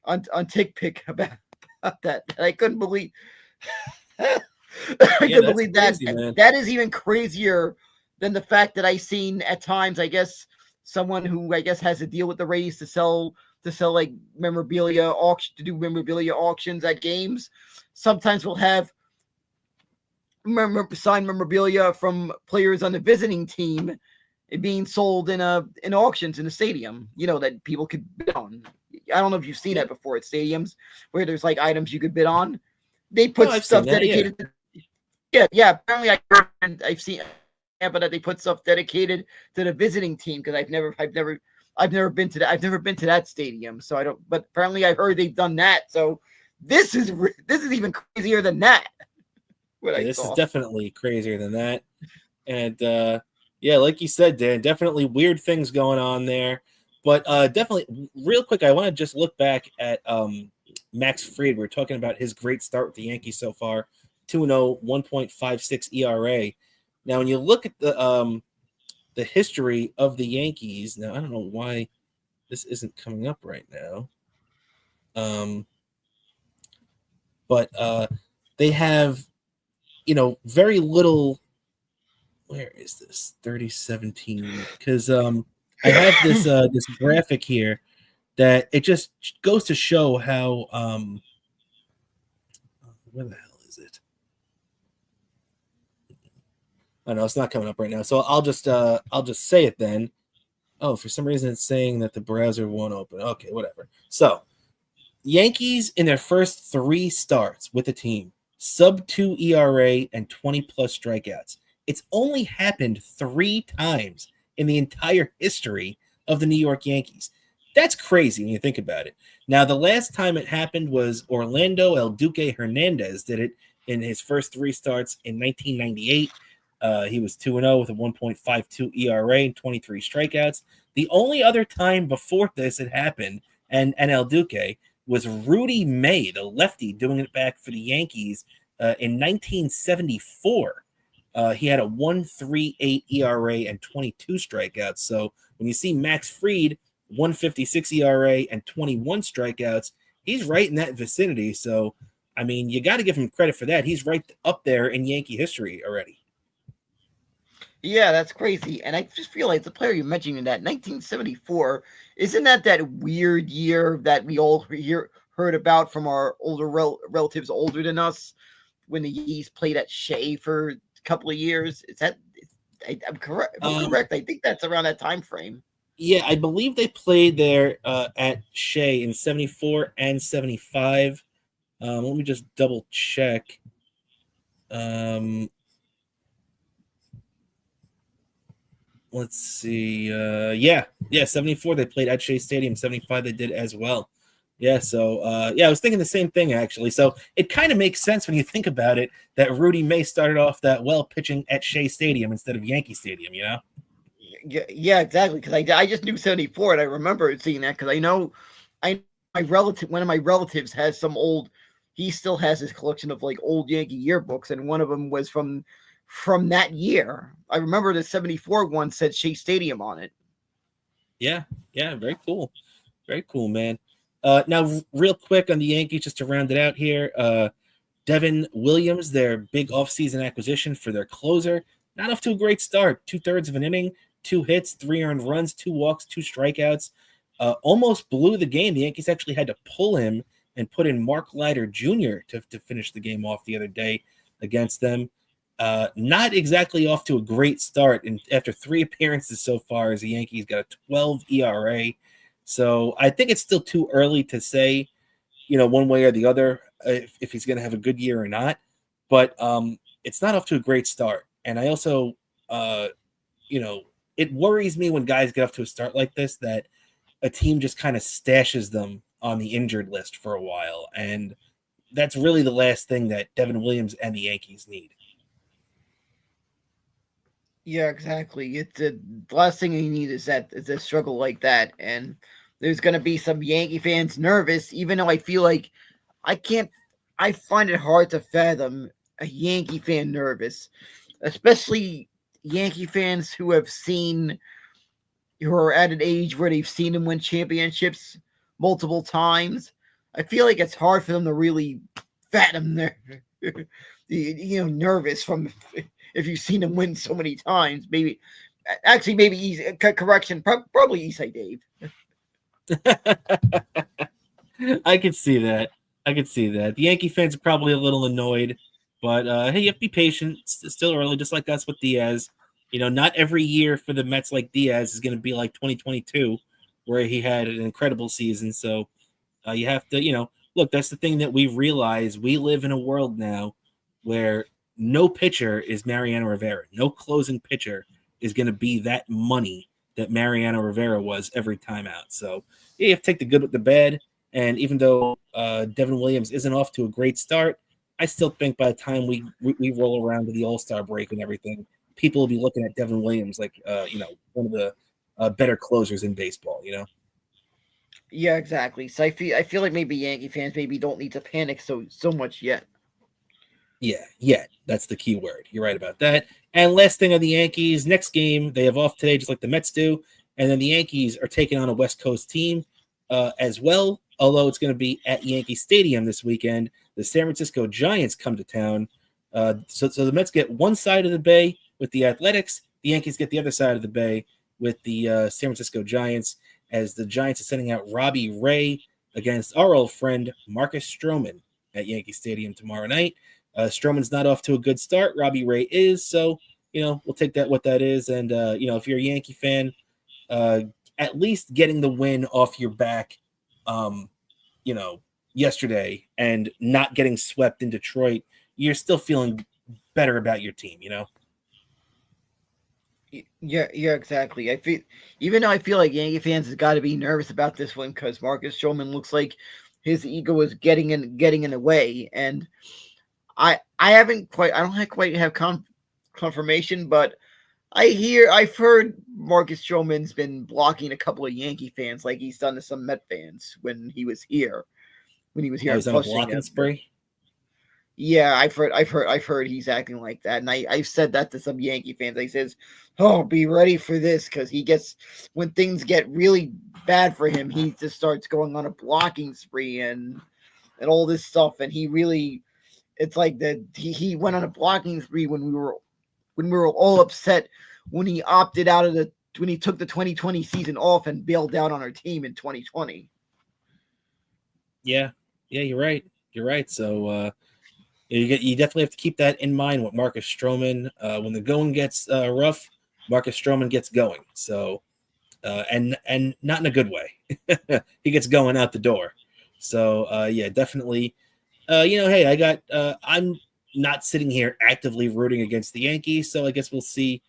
TickPick about that. And I couldn't believe I couldn't believe crazy, that. Man. That is even crazier than the fact that I seen at times, I guess, someone who I guess has a deal with the Rays to sell like memorabilia auctions at games. Sometimes we'll have signed memorabilia from players on the visiting team being sold in auctions in the stadium, that people could bid on. I don't know if you've seen that before at stadiums where there's like items you could bid on. They put stuff dedicated. Apparently I've seen. But that they put stuff dedicated to the visiting team, because I've never been to that. I've never been to that stadium, so I don't. But apparently, I heard they've done that. So this is even crazier than that. This is definitely crazier than that, and like you said, Dan, definitely weird things going on there. But definitely, real quick, I want to just look back at Max Fried. We're talking about his great start with the Yankees so far: 2-0, 1.56 ERA. Now, when you look at the history of the Yankees, now I don't know why this isn't coming up right now, but they have, very little. Where is this 30-17? Because I have this this graphic here that it just goes to show how where the hell is it? I know it's not coming up right now, so I'll just say it then. Oh, for some reason it's saying that the browser won't open. Okay, whatever. So, Yankees in their first 3 starts with the team, sub-2 ERA and 20-plus strikeouts. It's only happened 3 times in the entire history of the New York Yankees. That's crazy when you think about it. Now, the last time it happened was Orlando El Duque Hernandez did it in his first 3 starts in 1998. He was 2-0 with a 1.52 ERA and 23 strikeouts. The only other time before this had happened, and El Duque, was Rudy May, the lefty, doing it back for the Yankees in 1974. He had a 1.38 ERA and 22 strikeouts. So when you see Max Fried, 1.56 ERA and 21 strikeouts, he's right in that vicinity. So, I mean, you got to give him credit for that. He's right up there in Yankee history already. Yeah, that's crazy. And I just realized the player you mentioned in that 1974, isn't that weird year that we all heard about from our older relatives older than us, when the Yankees played at Shea for a couple of years? Is that I'm correct? I'm correct. I think that's around that time frame. Yeah, I believe they played there at Shea in 74 and 75. Let me just double check. Let's see. 74 they played at Shea Stadium. 75 they did as well. Yeah, so I was thinking the same thing actually. So it kind of makes sense when you think about it that Rudy May started off that well pitching at Shea Stadium instead of Yankee Stadium, Yeah, exactly. Because I just knew 74, and I remember seeing that because I my relative, one of my relatives has some old. He still has his collection of like old Yankee yearbooks, and one of them was from that year. I remember the 74 one said Shea Stadium on it. Yeah, yeah, very cool. Very cool, man. Now, real quick on the Yankees, just to round it out here. Devin Williams, their big offseason acquisition for their closer, not off to a great start. 2/3 of an inning, 2 hits, 3 earned runs, 2 walks, 2 strikeouts. Almost blew the game. The Yankees actually had to pull him and put in Mark Leiter Jr. to finish the game off the other day against them. Not exactly off to a great start. And after 3 appearances so far, as the Yankees got a 12 ERA. So I think it's still too early to say, one way or the other, if he's going to have a good year or not. But it's not off to a great start. And I also, it worries me when guys get off to a start like this that a team just kind of stashes them on the injured list for a while. And that's really the last thing that Devin Williams and the Yankees need. Yeah, exactly. It's the last thing you need is a struggle like that, and there's going to be some Yankee fans nervous. Even though I feel like I can't, I find it hard to fathom a Yankee fan nervous, especially Yankee fans who are at an age where they've seen him win championships multiple times. I feel like it's hard for them to really fathom their, nervous from if you've seen him win so many times. Maybe correction, probably Isai Dave. I could see that. The Yankee fans are probably a little annoyed, but hey, you have to be patient. It's still early, just like us with Diaz. Not every year for the Mets like Diaz is going to be like 2022, where he had an incredible season. So you have to, look, that's the thing that we realize. We live in a world now where no pitcher is Mariano Rivera. No closing pitcher is going to be that money that Mariano Rivera was every time out. So yeah, you have to take the good with the bad. And even though Devin Williams isn't off to a great start, I still think by the time we roll around to the All-Star break and everything, people will be looking at Devin Williams like one of the better closers in baseball. Yeah, exactly. So I feel like maybe Yankee fans maybe don't need to panic so much yet. Yeah, that's the key word. You're right about that. And last thing on the Yankees, next game they have off today, just like the Mets do, and then the Yankees are taking on a West Coast team as well. Although it's going to be at Yankee Stadium this weekend, the San Francisco Giants come to town. So the Mets get one side of the bay with the Athletics. The Yankees get the other side of the bay with the San Francisco Giants, as the Giants are sending out Robbie Ray against our old friend Marcus Stroman at Yankee Stadium tomorrow night. Stroman's not off to a good start. Robbie Ray is. So, we'll take that what that is. And, if you're a Yankee fan, at least getting the win off your back, yesterday and not getting swept in Detroit, you're still feeling better about your team, Yeah, exactly. Even though I feel like Yankee fans have got to be nervous about this one because Marcus Stroman looks like his ego is getting in the way, and I don't quite have confirmation, but I've heard Marcus Stroman's been blocking a couple of Yankee fans like he's done to some Met fans when he was here. When he was here, he's on a blocking spree. Yeah, I've heard he's acting like that, and I've said that to some Yankee fans. I says, "Oh, be ready for this," because when things get really bad for him, he just starts going on a blocking spree and all this stuff, and it's like that he went on a blocking spree when we were all upset when he opted out of when he took the 2020 season off and bailed out on our team in 2020. Yeah, you're right. So you definitely have to keep that in mind with Marcus Stroman. When the going gets rough, Marcus Stroman gets going. So and not in a good way. He gets going out the door. So yeah, definitely. Hey, I'm not sitting here actively rooting against the Yankees, so I guess we'll see.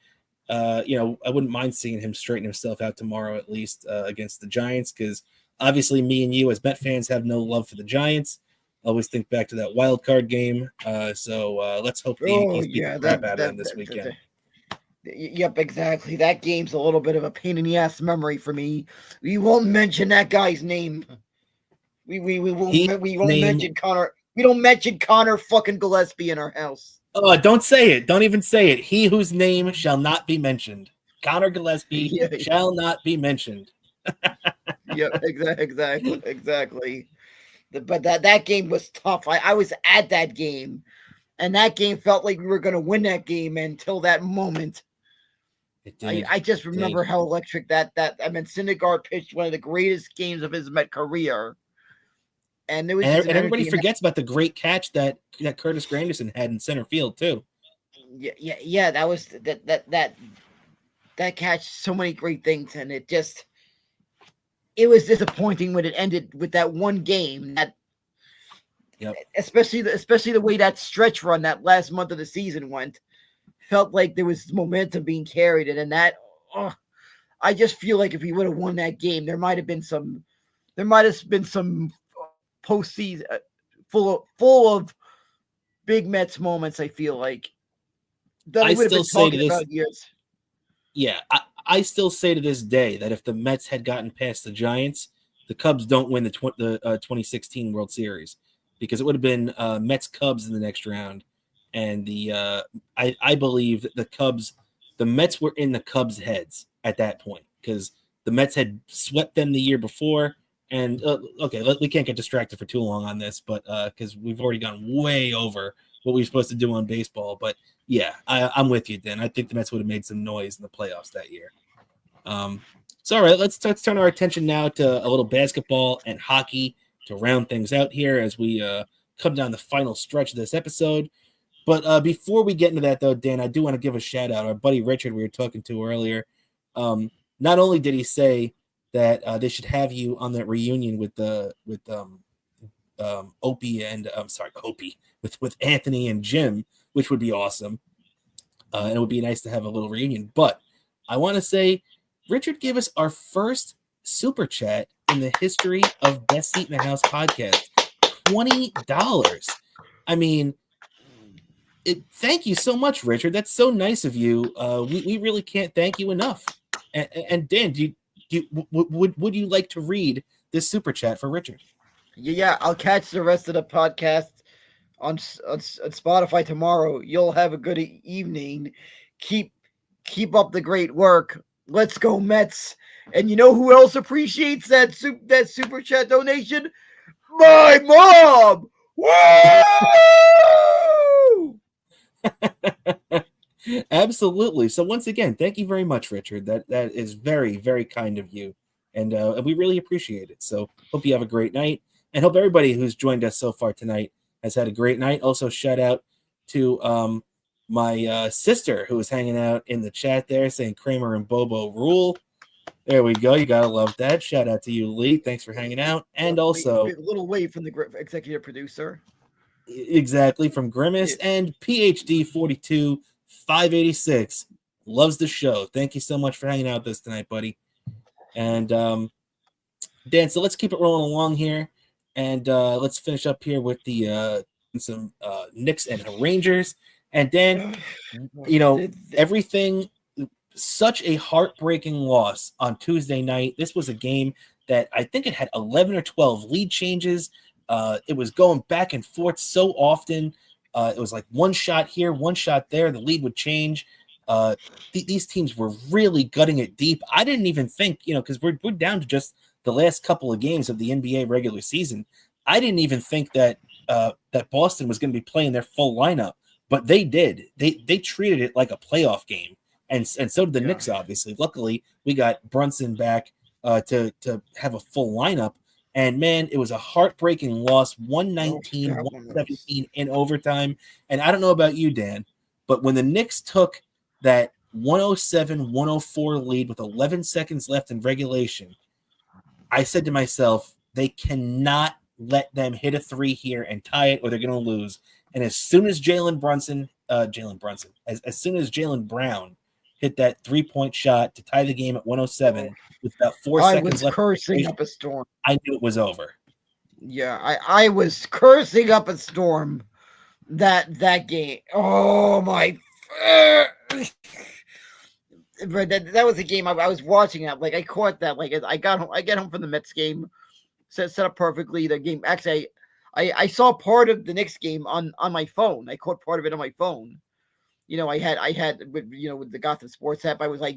I wouldn't mind seeing him straighten himself out tomorrow, at least against the Giants, because obviously me and you as Met fans have no love for the Giants. Always think back to that wild card game. So let's hope the Yankees beat the crap out of them this weekend. Yep, exactly. That game's a little bit of a pain in the ass memory for me. We won't mention that guy's name. He We won't name. mention Connor. We don't mention Connor fucking Gillespie in our house. Oh, don't say it. Don't even say it. He whose name shall not be mentioned. Connor Gillespie Yeah, shall not be mentioned. yeah, exactly. But that game was tough. I was at that game, and that game felt like we were going to win that game until that moment. It did. I just It remember did. how electric that I mean, Syndergaard pitched one of the greatest games of his Met career, and there was just an And everybody energy. forgets about the great catch that Curtis Granderson had in center field too. Yeah. That was that catch. So many great things, and it was disappointing when it ended with that one game. That Yep. especially the way that stretch run that last month of the season went, felt like there was momentum being carried, and that. I just feel like if he would have won that game, there might have been some postseason full of big Mets moments. I feel like that I we would have still been say to talking this, about years. yeah, I still say to this day that if the Mets had gotten past the Giants, the Cubs don't win the 2016 World Series because it would have been Mets Cubs in the next round, and I believe that the Mets were in the Cubs' heads at that point because the Mets had swept them the year before. And we can't get distracted for too long on this, but because we've already gone way over what we were supposed to do on baseball. But yeah, I'm with you, Dan. I think the Mets would have made some noise in the playoffs that year. So all right, let's turn our attention now to a little basketball and hockey to round things out here as we come down the final stretch of this episode. But before we get into that, though, Dan, I do want to give a shout out. Our buddy Richard, we were talking to earlier. Not only did he say that they should have you on that reunion with Opie and Opie with Anthony and Jim, which would be awesome. And it would be nice to have a little reunion. But I want to say Richard gave us our first super chat in the history of Best Seat in the House podcast. $20. I mean, thank you so much, Richard. That's so nice of you. We really can't thank you enough. And Dan, would you like to read this super chat for Richard? Yeah, I'll catch the rest of the podcast on Spotify tomorrow. You'll have a good evening. Keep up the great work. Let's go Mets. And you know who else appreciates that super chat donation? My mom. Woo! Absolutely. So once again, thank you very much, Richard. That is very, very kind of you, and we really appreciate it. So hope you have a great night, and hope everybody who's joined us so far tonight has had a great night. Also, shout out to my sister who was hanging out in the chat there, saying Cramer and Bobo rule. There we go. You gotta love that. Shout out to you, Lee. Thanks for hanging out, and also a little wave from the executive producer. Exactly, from Grimace and PhD 42 586 loves the show. Thank you so much for hanging out with us tonight, buddy. And Dan, so let's keep it rolling along here, and let's finish up here with the some Knicks and Rangers. And Dan, you know, everything, such a heartbreaking loss on Tuesday night. This was a game that I think it had 11 or 12 lead changes. It was going back and forth so often. It was like one shot here, one shot there. The lead would change. These teams were really gutting it deep. I didn't even think, because we're down to just the last couple of games of the NBA regular season. I didn't even think that that Boston was going to be playing their full lineup, but they did. They treated it like a playoff game, and so did the Knicks. Obviously, luckily we got Brunson back to have a full lineup. And, man, it was a heartbreaking loss, 119-117 in overtime. And I don't know about you, Dan, but when the Knicks took that 107-104 lead with 11 seconds left in regulation, I said to myself, they cannot let them hit a three here and tie it or they're going to lose. And as soon as as soon as Jaylen Brown hit that three-point shot to tie the game at 107 with about 4 seconds left. I was cursing up a storm. I knew it was over. Yeah, I was cursing up a storm that game. Oh my! But that was a game I was watching. That like I caught that. Like I get home from the Mets game, set up perfectly. The game actually, I saw part of the Knicks game on my phone. I caught part of it on my phone. I had with the Gotham Sports app. I was like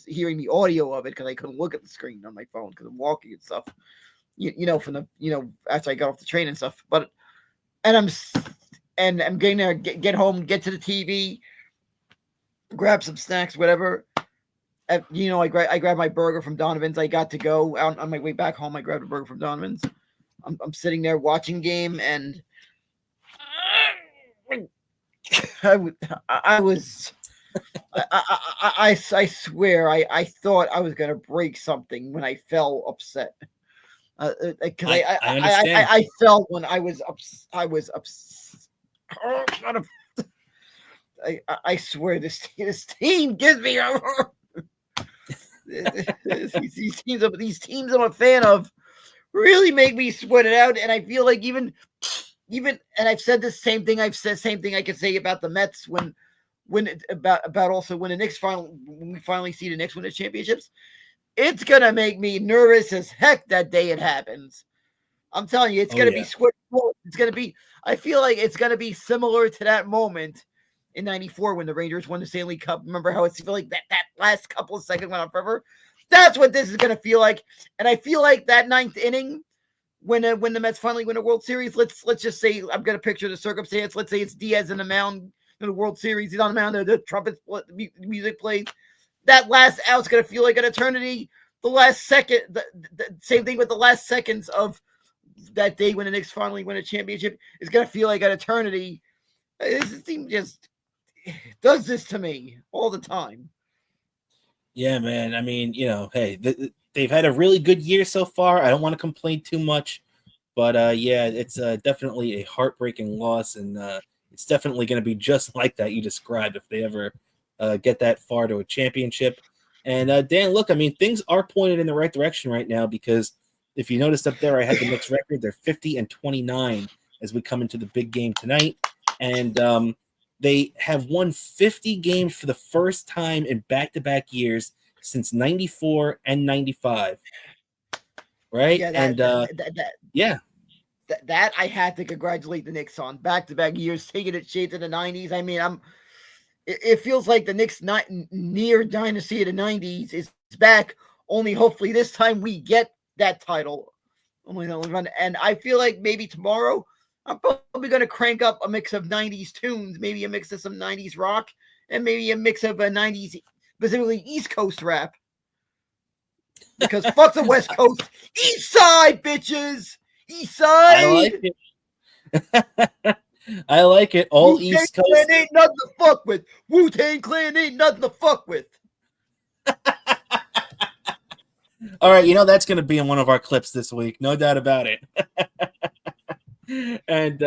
hearing the audio of it because I couldn't look at the screen on my phone because I'm walking and stuff. From the after I got off the train and stuff. But and I'm getting there, get home, get to the TV, grab some snacks, whatever. I grabbed my burger from Donovan's. I got to go out on my way back home. I grabbed a burger from Donovan's. I'm sitting there watching game, and I swear I thought I was gonna break something when I felt upset. Because I felt when I was upset. I swear this team gives me a these teams I'm a fan of really make me sweat it out, and I feel like even and I've said the same thing. I've said the same thing I could say about the Mets when also when the Knicks when we finally see the Knicks win the championships. It's gonna make me nervous as heck that day it happens. I'm telling you, it's gonna be sweat. It's gonna be. I feel like it's gonna be similar to that moment in '94 when the Rangers won the Stanley Cup. Remember how it felt like that last couple of seconds went on forever? That's what this is gonna feel like. And I feel like that ninth inning, when the Mets finally win a World Series, let's just say I'm gonna picture the circumstance. Let's say it's Diaz in the mound in the World Series. He's on the mound. The trumpets, the music plays. That last out's gonna feel like an eternity. The last second, the same thing with the last seconds of that day when the Knicks finally win a championship is gonna feel like an eternity. This team just does this to me all the time. Yeah, man. I mean, hey, they've had a really good year so far. I don't want to complain too much, but yeah, it's definitely a heartbreaking loss, and it's definitely going to be just like that you described if they ever get that far to a championship. And Dan, look, I mean, things are pointed in the right direction right now because if you noticed up there, I had the Knicks record. They're 50-29 as we come into the big game tonight, and they have won 50 games for the first time in back-to-back years since 94 and 95. Right? Yeah, that I had to congratulate the Knicks on back-to-back years, taking it straight to the 90s. I mean, it feels like the Knicks near dynasty of the 90s is back. Only hopefully this time we get that title. And I feel like maybe tomorrow I'm probably going to crank up a mix of 90s tunes, maybe a mix of some 90s rock, and maybe a mix of a 90s, specifically East Coast rap. Because fuck the West Coast. East Side, bitches! East Side! I like it. I like it. All Wu-Tang East Coast. Clan ain't nothing to fuck with. Wu-Tang Clan ain't nothing to fuck with. All right, that's going to be in one of our clips this week. No doubt about it. And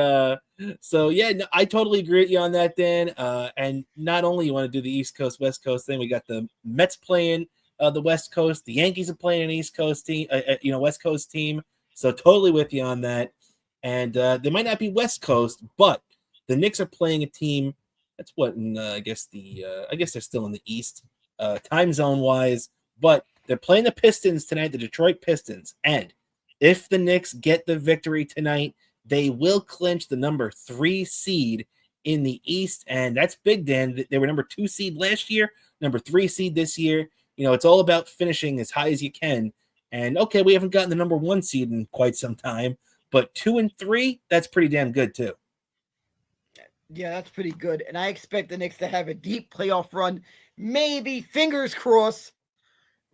so, yeah, no, I totally agree with you on that, Dan. And not only you want to do the East Coast, West Coast thing, we got the Mets playing the West Coast. The Yankees are playing an East Coast team, West Coast team. So totally with you on that. And they might not be West Coast, but the Knicks are playing a team that's what in I guess they're still in the East, time zone wise, but they're playing the Pistons tonight, the Detroit Pistons. And if the Knicks get the victory tonight, they will clinch the number 3 seed in the East. And that's big, Dan. They were number 2 seed last year, number 3 seed this year. It's all about finishing as high as you can. And okay, we haven't gotten the number 1 seed in quite some time, but 2 and 3, that's pretty damn good too. Yeah, that's pretty good. And I expect the Knicks to have a deep playoff run. Maybe, fingers crossed,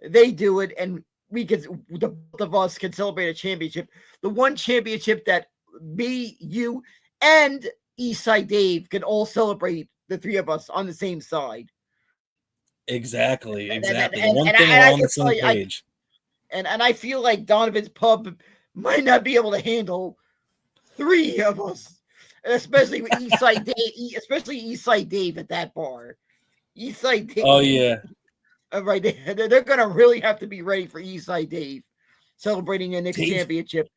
they do it, and the both of us can celebrate a championship. The one championship that me, you, and Eastside Dave can all celebrate, the three of us on the same side. Exactly. One thing we're on the same page. And I feel like Donovan's Pub might not be able to handle 3 of us, and especially with Eastside Dave, especially Eastside Dave at that bar. Eastside Dave. Oh yeah. Right, they're gonna really have to be ready for Eastside Dave celebrating the Knicks championship.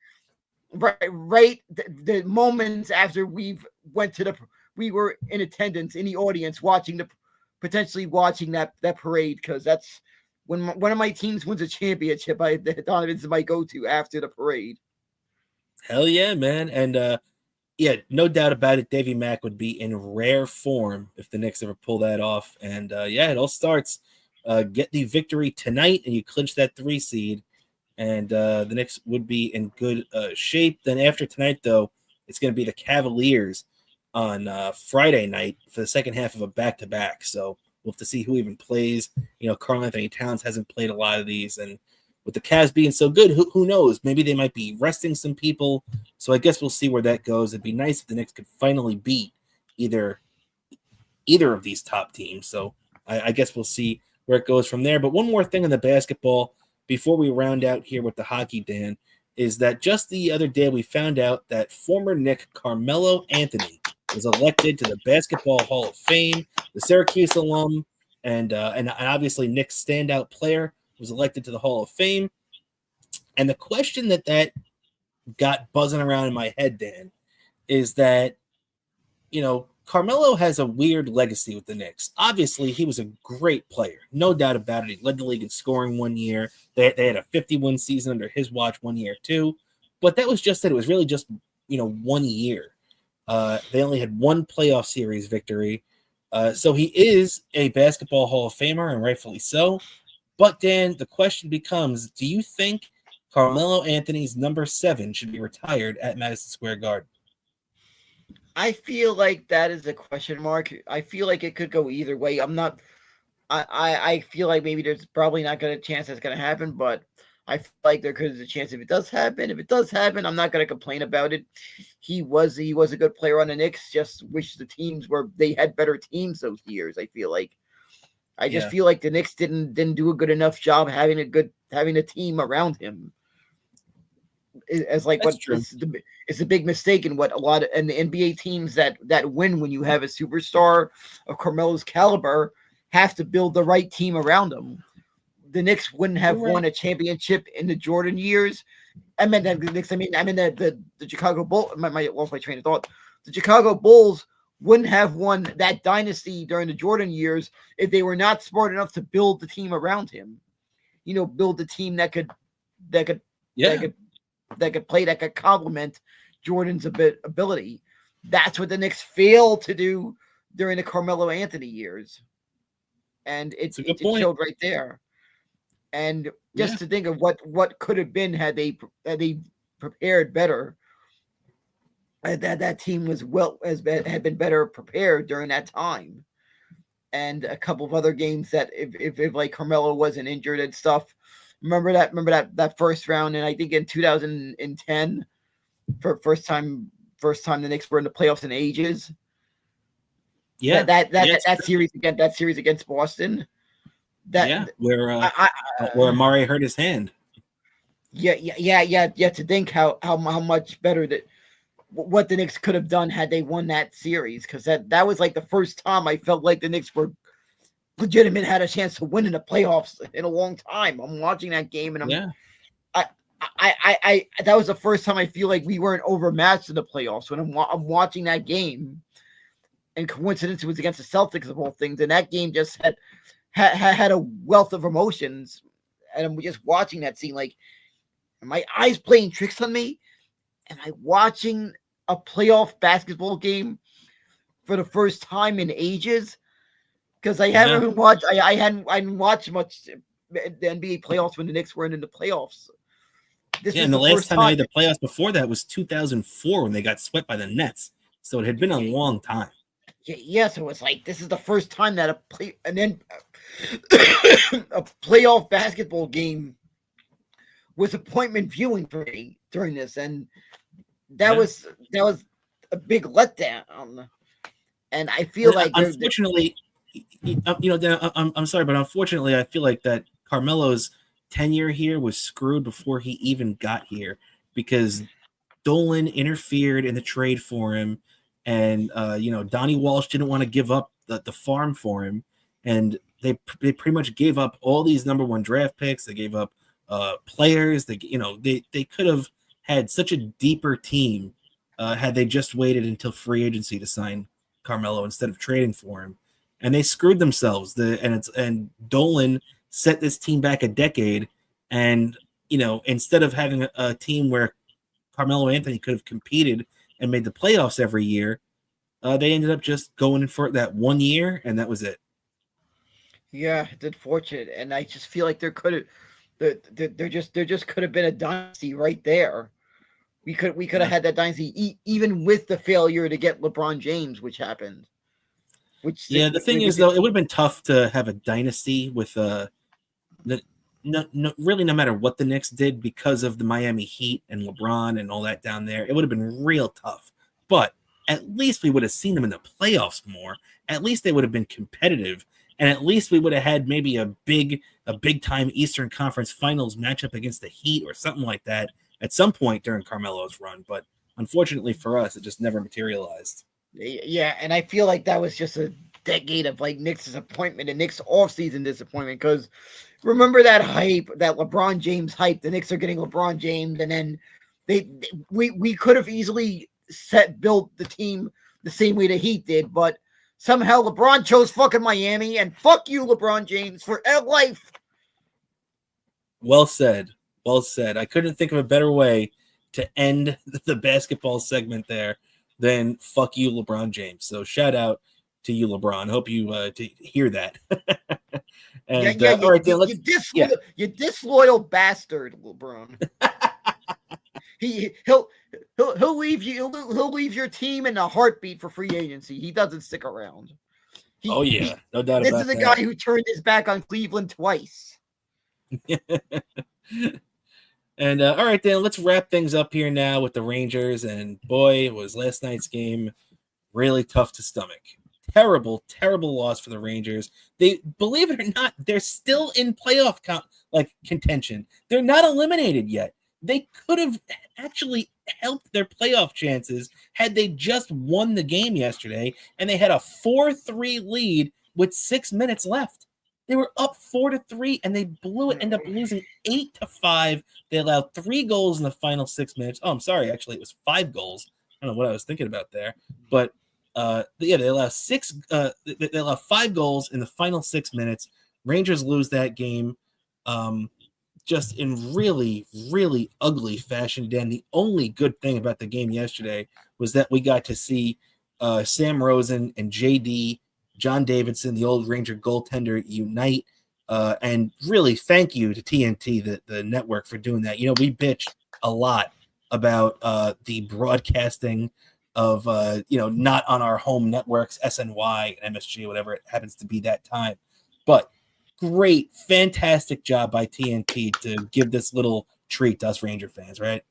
Right, the moments after we were in attendance in the audience watching the potentially watching that parade, because that's when one of my teams wins a championship. Donovan's my go-to after the parade. Hell yeah, man. And yeah, no doubt about it, Davy Mack would be in rare form if the Knicks ever pull that off. And yeah, it all starts. Get the victory tonight, and you clinch that 3 seed. And the Knicks would be in good shape. Then after tonight, though, it's going to be the Cavaliers on Friday night for the second half of a back-to-back. So we'll have to see who even plays. Karl Anthony Towns hasn't played a lot of these, and with the Cavs being so good, who knows? Maybe they might be resting some people. So I guess we'll see where that goes. It'd be nice if the Knicks could finally beat either of these top teams. So I guess we'll see where it goes from there. But one more thing on the basketball before we round out here with the hockey, Dan, is that just the other day we found out that former Knick Carmelo Anthony was elected to the Basketball Hall of Fame. The Syracuse alum and obviously Knicks standout player was elected to the Hall of Fame. And the question that got buzzing around in my head, Dan, is that, Carmelo has a weird legacy with the Knicks. Obviously, he was a great player. No doubt about it. He led the league in scoring one year. They had a 50-win season under his watch one year, too. But that was just it. It was really just, 1 year. They only had one playoff series victory. So he is a Basketball Hall of Famer, and rightfully so. But, Dan, the question becomes, do you think Carmelo Anthony's number 7 should be retired at Madison Square Garden? I feel like that is a question mark. I feel like it could go either way. I feel like maybe there's probably not going to chance that's going to happen, but I feel like there could be a chance if it does happen. If it does happen, I'm not going to complain about it. He was a good player on the Knicks. Just wish the teams they had better teams those years. I feel like. I just feel like the Knicks didn't do a good enough job having a team around him. As like That's what true. it's a big mistake in what a lot of and the NBA teams that win when you have a superstar of Carmelo's caliber have to build the right team around him. The Knicks wouldn't have won a championship in the Jordan years. I meant the Knicks. I mean the Chicago Bulls. I lost my train of thought. The Chicago Bulls wouldn't have won that dynasty during the Jordan years if they were not smart enough to build the team around him. Build the team that could play, that could complement Jordan's ability. That's what the Knicks failed to do during the Carmelo Anthony years. And it showed right there. And just to think of what could have been had they prepared better, that team had been better prepared during that time. And a couple of other games that if like Carmelo wasn't injured and stuff. Remember that first round, and I think in 2010, for first time the Knicks were in the playoffs in ages. Yeah, that series against Boston. Where Amari hurt his hand. Yeah. To think how much better what the Knicks could have done had they won that series, because that was like the first time I felt like the Knicks were legitimate, had a chance to win in the playoffs in a long time. I'm watching that game and I that was the first time I feel like we weren't overmatched in the playoffs when I'm watching that game. And coincidence, it was against the Celtics of all things, and that game just had a wealth of emotions. And I'm just watching that scene like, are my eyes playing tricks on me? Am I watching a playoff basketball game for the first time in ages? Because I haven't watched. I hadn't watched much the NBA playoffs when the Knicks weren't in the playoffs. And the last time they made the playoffs before that was 2004 when they got swept by the Nets. So it had been a long time. Yeah. So it's like this is the first time that a playoff basketball game was appointment viewing for me during this, and that was a big letdown. And I feel like unfortunately. I'm sorry, but unfortunately, I feel like that Carmelo's tenure here was screwed before he even got here, because Dolan interfered in the trade for him, and Donnie Walsh didn't want to give up the farm for him, and they pretty much gave up all these number 1 draft picks. They gave up players. They could have had such a deeper team had they just waited until free agency to sign Carmelo instead of trading for him. and they screwed themselves. And Dolan set this team back a decade, and instead of having a team where Carmelo Anthony could have competed and made the playoffs every year, they ended up just going in for that 1 year, and that was it. Yeah, it's unfortunate, and I just feel like there just could have been a dynasty right there. We could have had that dynasty even with the failure to get LeBron James, which happened. The thing is, though, it would have been tough to have a dynasty with really no matter what the Knicks did because of the Miami Heat and LeBron and all that down there. It would have been real tough. But at least we would have seen them in the playoffs more. At least they would have been competitive. And at least we would have had maybe a big time Eastern Conference Finals matchup against the Heat or something like that at some point during Carmelo's run. But unfortunately for us, it just never materialized. Yeah, and I feel like that was just a decade of like Knicks disappointment and Knicks offseason disappointment, because remember that hype, that LeBron James hype. The Knicks are getting LeBron James, and then we could have easily built the team the same way the Heat did, but somehow LeBron chose fucking Miami, and fuck you, LeBron James, for life. Well said. Well said. I couldn't think of a better way to end the basketball segment there than fuck you, LeBron James. So shout out to you, LeBron. Hope you to hear that. And all right, Dan, you disloyal bastard, LeBron. He'll leave you. He'll leave your team in a heartbeat for free agency. He doesn't stick around. No doubt about that. This is a guy who turned his back on Cleveland twice. And all right, Dan, let's wrap things up here now with the Rangers. And boy, was last night's game really tough to stomach. Terrible loss for the Rangers. They, believe it or not, they're still in playoff contention. They're not eliminated yet. They could have actually helped their playoff chances had they just won the game yesterday, and they had a 4-3 lead with 6 minutes left. They were up 4-3, and they blew it, ended up losing 8-5. They allowed 3 goals in the final 6 minutes. Oh, I'm sorry. Actually, it was 5 goals. I don't know what I was thinking about there. But, they allow 5 goals in the final 6 minutes. Rangers lose that game just in really, really ugly fashion, Dan. The only good thing about the game yesterday was that we got to see Sam Rosen and JD, John Davidson, the old Ranger goaltender, unite. And really thank you to TNT, the network, for doing that. We bitch a lot about the broadcasting of, not on our home networks, SNY and MSG, whatever it happens to be that time. But great, fantastic job by TNT to give this little treat to us Ranger fans, right?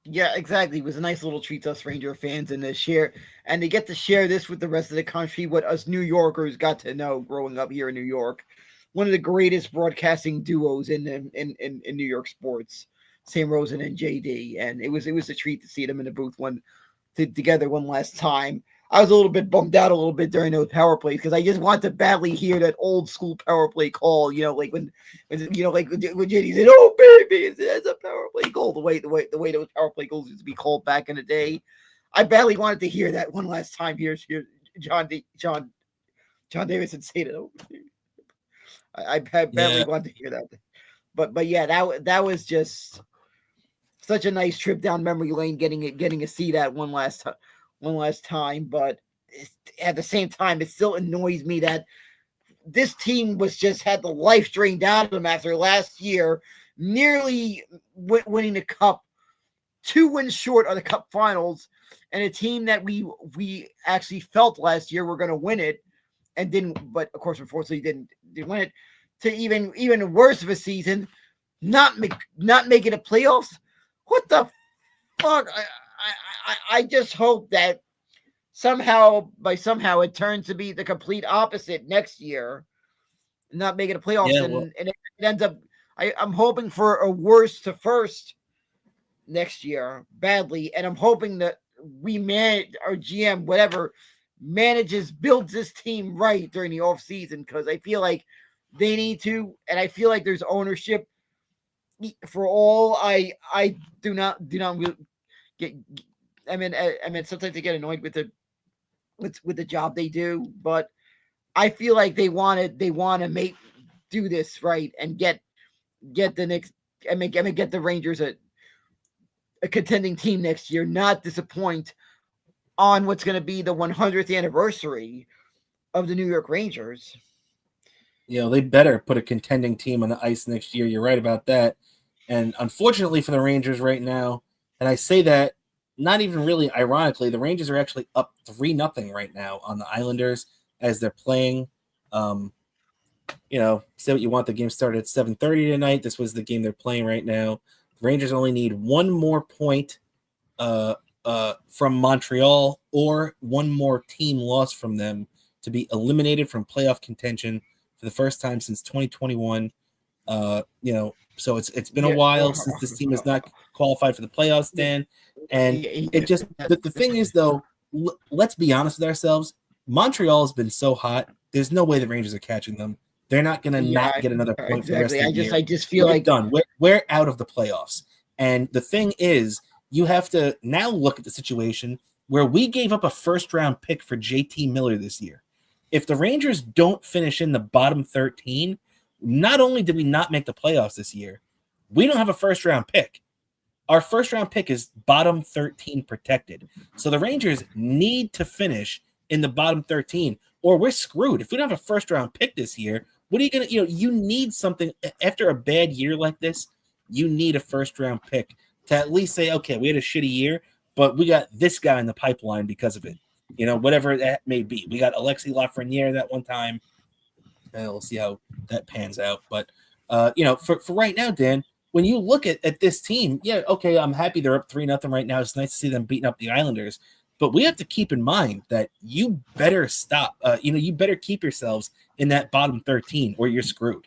Yeah, exactly. It was a nice little treat to us Ranger fans, and to get to share this with the rest of the country, what us New Yorkers got to know growing up here in New York. One of the greatest broadcasting duos in New York sports, Sam Rosen and JD, and it was a treat to see them in the booth together one last time. I was a little bit bummed out a little bit during those power plays because I just wanted to badly hear that old school power play call. Like when JD said, "Oh baby, it's a power play goal." The way those power play goals used to be called back in the day, I badly wanted to hear that one last time. Here's John Davidson say that. I badly wanted to hear that, but yeah, that was just such a nice trip down memory lane, getting to see that one last time. But at the same time, it still annoys me that this team had the life drained out of them after last year, nearly winning the cup, 2 wins short of the cup finals, and a team that we actually felt last year were going to win it and didn't. But of course, unfortunately, didn't win it. To even worse of a season, not making the playoffs. What the fuck? I just hope that somehow it turns to be the complete opposite next year, not making the playoffs, and it ends up. I'm hoping for a worse to first next year badly, and I'm hoping that we manage, our GM, whatever, builds this team right during the off season, because I feel like they need to, and I feel like there's ownership. For all I do not really get. I mean, sometimes I get annoyed with the job they do, but I feel like they want to do this right and get the next get the Rangers a contending team next year, not disappoint on what's going to be the 100th anniversary of the New York Rangers. They better put a contending team on the ice next year. You're right about that. And unfortunately for the Rangers right now, and I say that not even really ironically, the Rangers are actually up 3-0 right now on the Islanders as they're playing. Say what you want. The game started at 7:30 tonight. This was the game they're playing right now. The Rangers only need one more point from Montreal or one more team loss from them to be eliminated from playoff contention for the first time since 2021. So it's been a while since this team has not qualified for the playoffs, Dan. And it just the thing is though, let's be honest with ourselves. Montreal has been so hot. There's no way the Rangers are catching them. They're not going to not get another point for the rest of the year. I just feel like done. We're out of the playoffs. And the thing is, you have to now look at the situation where we gave up a first-round pick for JT Miller this year. If the Rangers don't finish in the bottom 13, not only did we not make the playoffs this year, we don't have a first-round pick. Our first-round pick is bottom 13 protected. So the Rangers need to finish in the bottom 13, or we're screwed. If we don't have a first-round pick this year, what are you going to, you need something after a bad year like this. You need a first-round pick to at least say, okay, we had a shitty year, but we got this guy in the pipeline because of it. Whatever that may be. We got Alexis Lafreniere that one time. And we'll see how that pans out. But, for right now, Dan, when you look at this team, yeah, okay, I'm happy they're up 3-0 right now. It's nice to see them beating up the Islanders. But we have to keep in mind that you better stop. You better keep yourselves in that bottom 13 or you're screwed.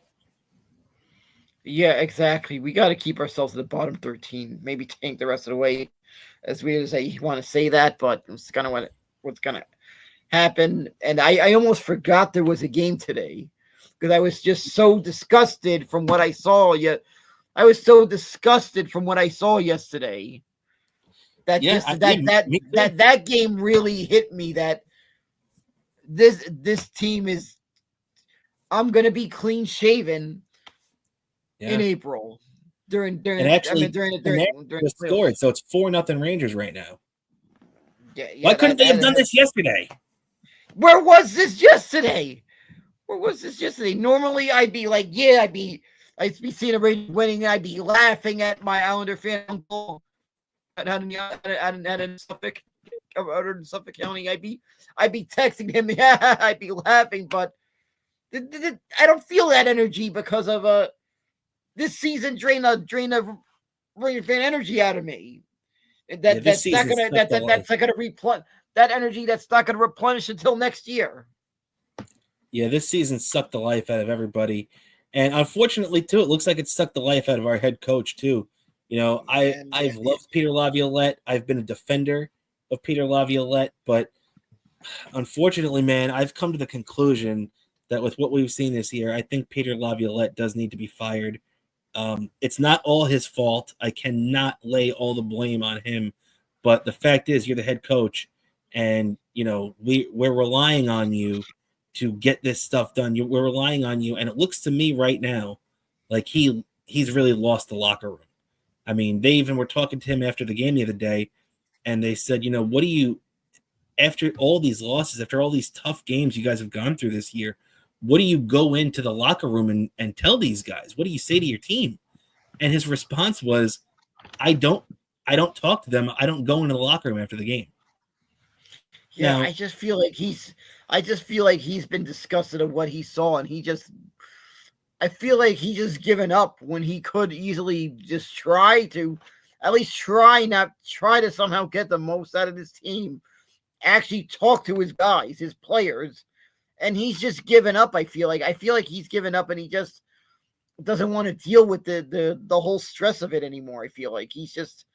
Yeah, exactly. We got to keep ourselves in the bottom 13. Maybe tank the rest of the way. As weird as I want to say that, but it's kind of what's going to happen. And I almost forgot there was a game today because I was just so disgusted from what I saw. I was so disgusted from what I saw yesterday. That game really hit me. That this team is. I'm gonna be clean shaven in April during the scored. So it's 4-0 Rangers right now. Yeah, why couldn't they have done this yesterday? Where was this yesterday? Normally I'd be like, I'd be seeing a Rangers winning. I'd be laughing at my Islander fan uncle. Out in Suffolk County, I'd be texting him. I'd be laughing, but I don't feel that energy because of this season drained Ranger fan energy out of me. That's not gonna replenish that energy. That's not gonna replenish until next year. Yeah, this season sucked the life out of everybody, and unfortunately, too, it looks like it sucked the life out of our head coach too. I've loved Peter Laviolette. I've been a defender of Peter Laviolette, but unfortunately, man, I've come to the conclusion that with what we've seen this year, I think Peter Laviolette does need to be fired. It's not all his fault. I cannot lay all the blame on him, but the fact is, you're the head coach, and we're relying on you to get this stuff done. We're relying on you, and it looks to me right now like he's really lost the locker room. I mean, they even were talking to him after the game the other day, and they said, what do you, after all these losses, after all these tough games you guys have gone through this year, what do you go into the locker room and tell these guys? What do you say to your team? And his response was, I don't talk to them. I don't go into the locker room after the game. Yeah, now, I just feel like he's been disgusted of what he saw, and I feel like he just given up when he could easily just try to somehow get the most out of his team, actually talk to his guys, his players, and he's just given up. I feel like he's given up, and he just doesn't want to deal with the whole stress of it anymore. I feel like he's just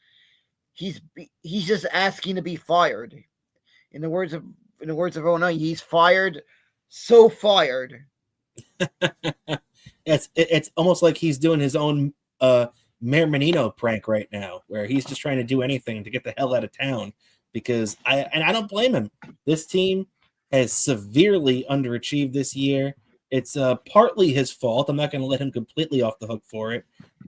asking to be fired. In the words of Ona, he's fired, so fired. It's almost like he's doing his own Mayor Menino prank right now, where he's just trying to do anything to get the hell out of town. Because I don't blame him. This team has severely underachieved this year. It's partly his fault. I'm not going to let him completely off the hook for it.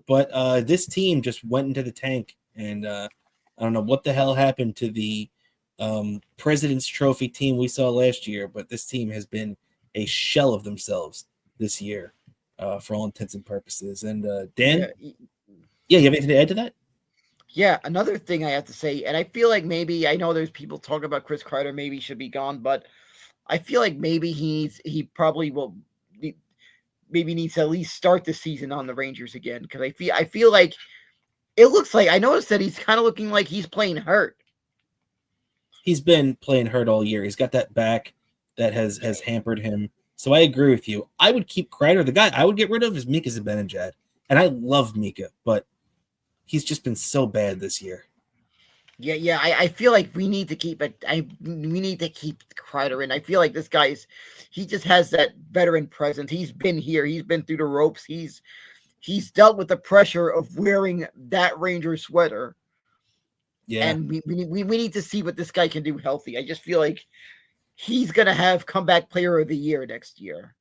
But this team just went into the tank. And I don't know what the hell happened to the President's Trophy team we saw last year. But this team has been a shell of themselves this year for all intents and purposes. And Dan? Yeah, you have anything to add to that? Yeah, another thing I have to say, and I feel like maybe, I know there's people talking about Chris Kreider maybe should be gone, but I feel like maybe he probably will maybe needs to at least start the season on the Rangers again, because I feel like it looks like, I noticed that he's kind of looking like he's playing hurt. He's been playing hurt all year. He's got that back that has hampered him. So I agree with you. I would keep Kreider. The guy I would get rid of is Mika Zibanejad, and I love Mika, but he's just been so bad this year. Yeah. I feel like we need to keep it. We need to keep Kreider in. I feel like this guy's, he just has that veteran presence. He's been here. He's been through the ropes. He's dealt with the pressure of wearing that Ranger sweater. Yeah, and we need to see what this guy can do healthy. I just feel like he's gonna have comeback player of the year next year.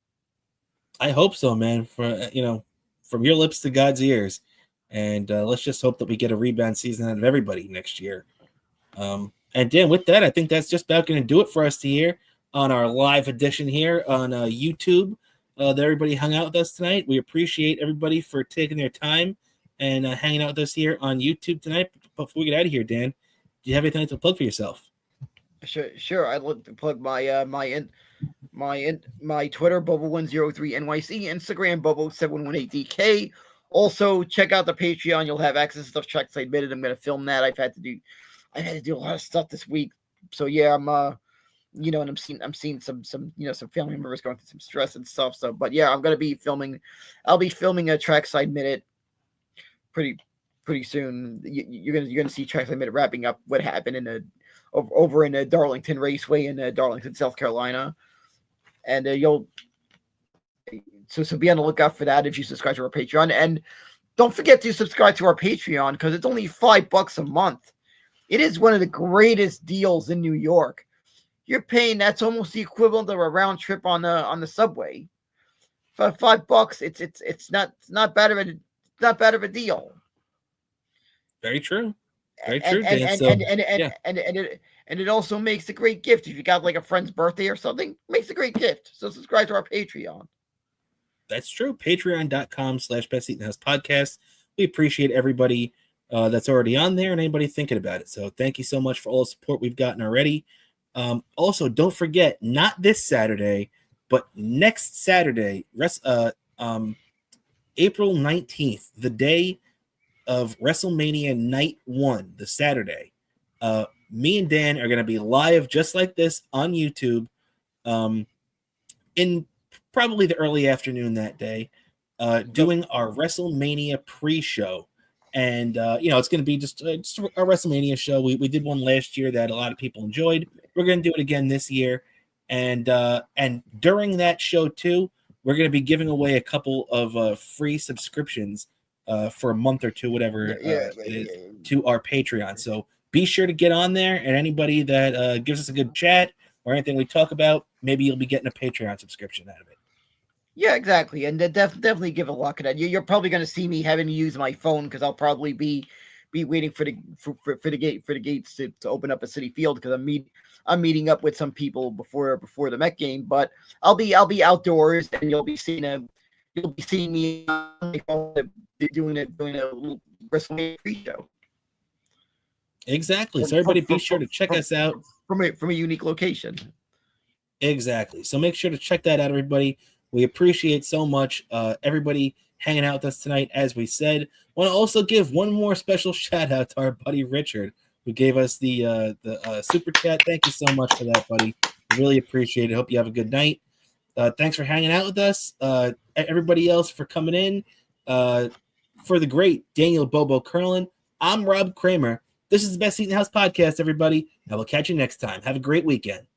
I hope so, man. For from your lips to God's ears. And let's just hope that we get a rebound season out of everybody next year. And Dan, with that, I think that's just about going to do it for us here on our live edition here on YouTube. That everybody hung out with us tonight. We appreciate everybody for taking their time and hanging out with us here on YouTube tonight. Before we get out of here, Dan, do you have anything to plug for yourself? Sure. I'd like to plug my my Twitter, Bobo103NYC, Instagram, Bobo718DK. Also, check out the Patreon. You'll have access to stuff. Tracks I admitted. I'm going to film that. I've had to do a lot of stuff this week. So yeah, I'm and I'm seeing some some family members going through some stress and stuff. So, but yeah, I'm going to be filming. I'll be filming a Trackside Minute pretty soon. You're gonna see Trackside Minute wrapping up what happened over in Darlington Raceway in Darlington, South Carolina, and you'll. So be on the lookout for that if you subscribe to our Patreon. And don't forget to subscribe to our Patreon, because it's only $5 a month. It is one of the greatest deals in New York. You're paying, that's almost the equivalent of a round trip on the subway. For $5, it's not bad of a deal. Very true. Very and, true, Dan. And it also makes a great gift. If you got like a friend's birthday or something, it makes a great gift. So subscribe to our Patreon. That's true. Patreon.com/Best Eaten House Podcast. We appreciate everybody that's already on there and anybody thinking about it. So thank you so much for all the support we've gotten already. Also, don't forget, not this Saturday, but next Saturday, April 19th, the day of WrestleMania Night 1, the Saturday. Me and Dan are going to be live just like this on YouTube in probably the early afternoon that day, doing our WrestleMania pre-show. And, it's going to be just a WrestleMania show. We did one last year that a lot of people enjoyed. We're going to do it again this year. And during that show, too, we're going to be giving away a couple of free subscriptions for a month or two, whatever it is, to our Patreon. So be sure to get on there. And anybody that gives us a good chat or anything we talk about, maybe you'll be getting a Patreon subscription out of it. Yeah, exactly. And definitely give a look at that. You're probably going to see me having to use my phone, because I'll probably be waiting for the gates to open up at Citi Field, because I'm meeting up with some people before the Met game. But I'll be outdoors, and you'll be seeing me doing a little WrestleMania pre-show. Exactly. So everybody be sure to check us out from a unique location. Exactly. So make sure to check that out, everybody. We appreciate so much everybody hanging out with us tonight. As we said, want to also give one more special shout out to our buddy Richard, who gave us the super chat. Thank you so much for that, buddy. Really appreciate it. Hope you have a good night. Thanks for hanging out with us. Everybody else for coming in. For the great Daniel Bobo Curlin, I'm Rob Kramer. This is the Best Eaten House Podcast, everybody. I will catch you next time. Have a great weekend.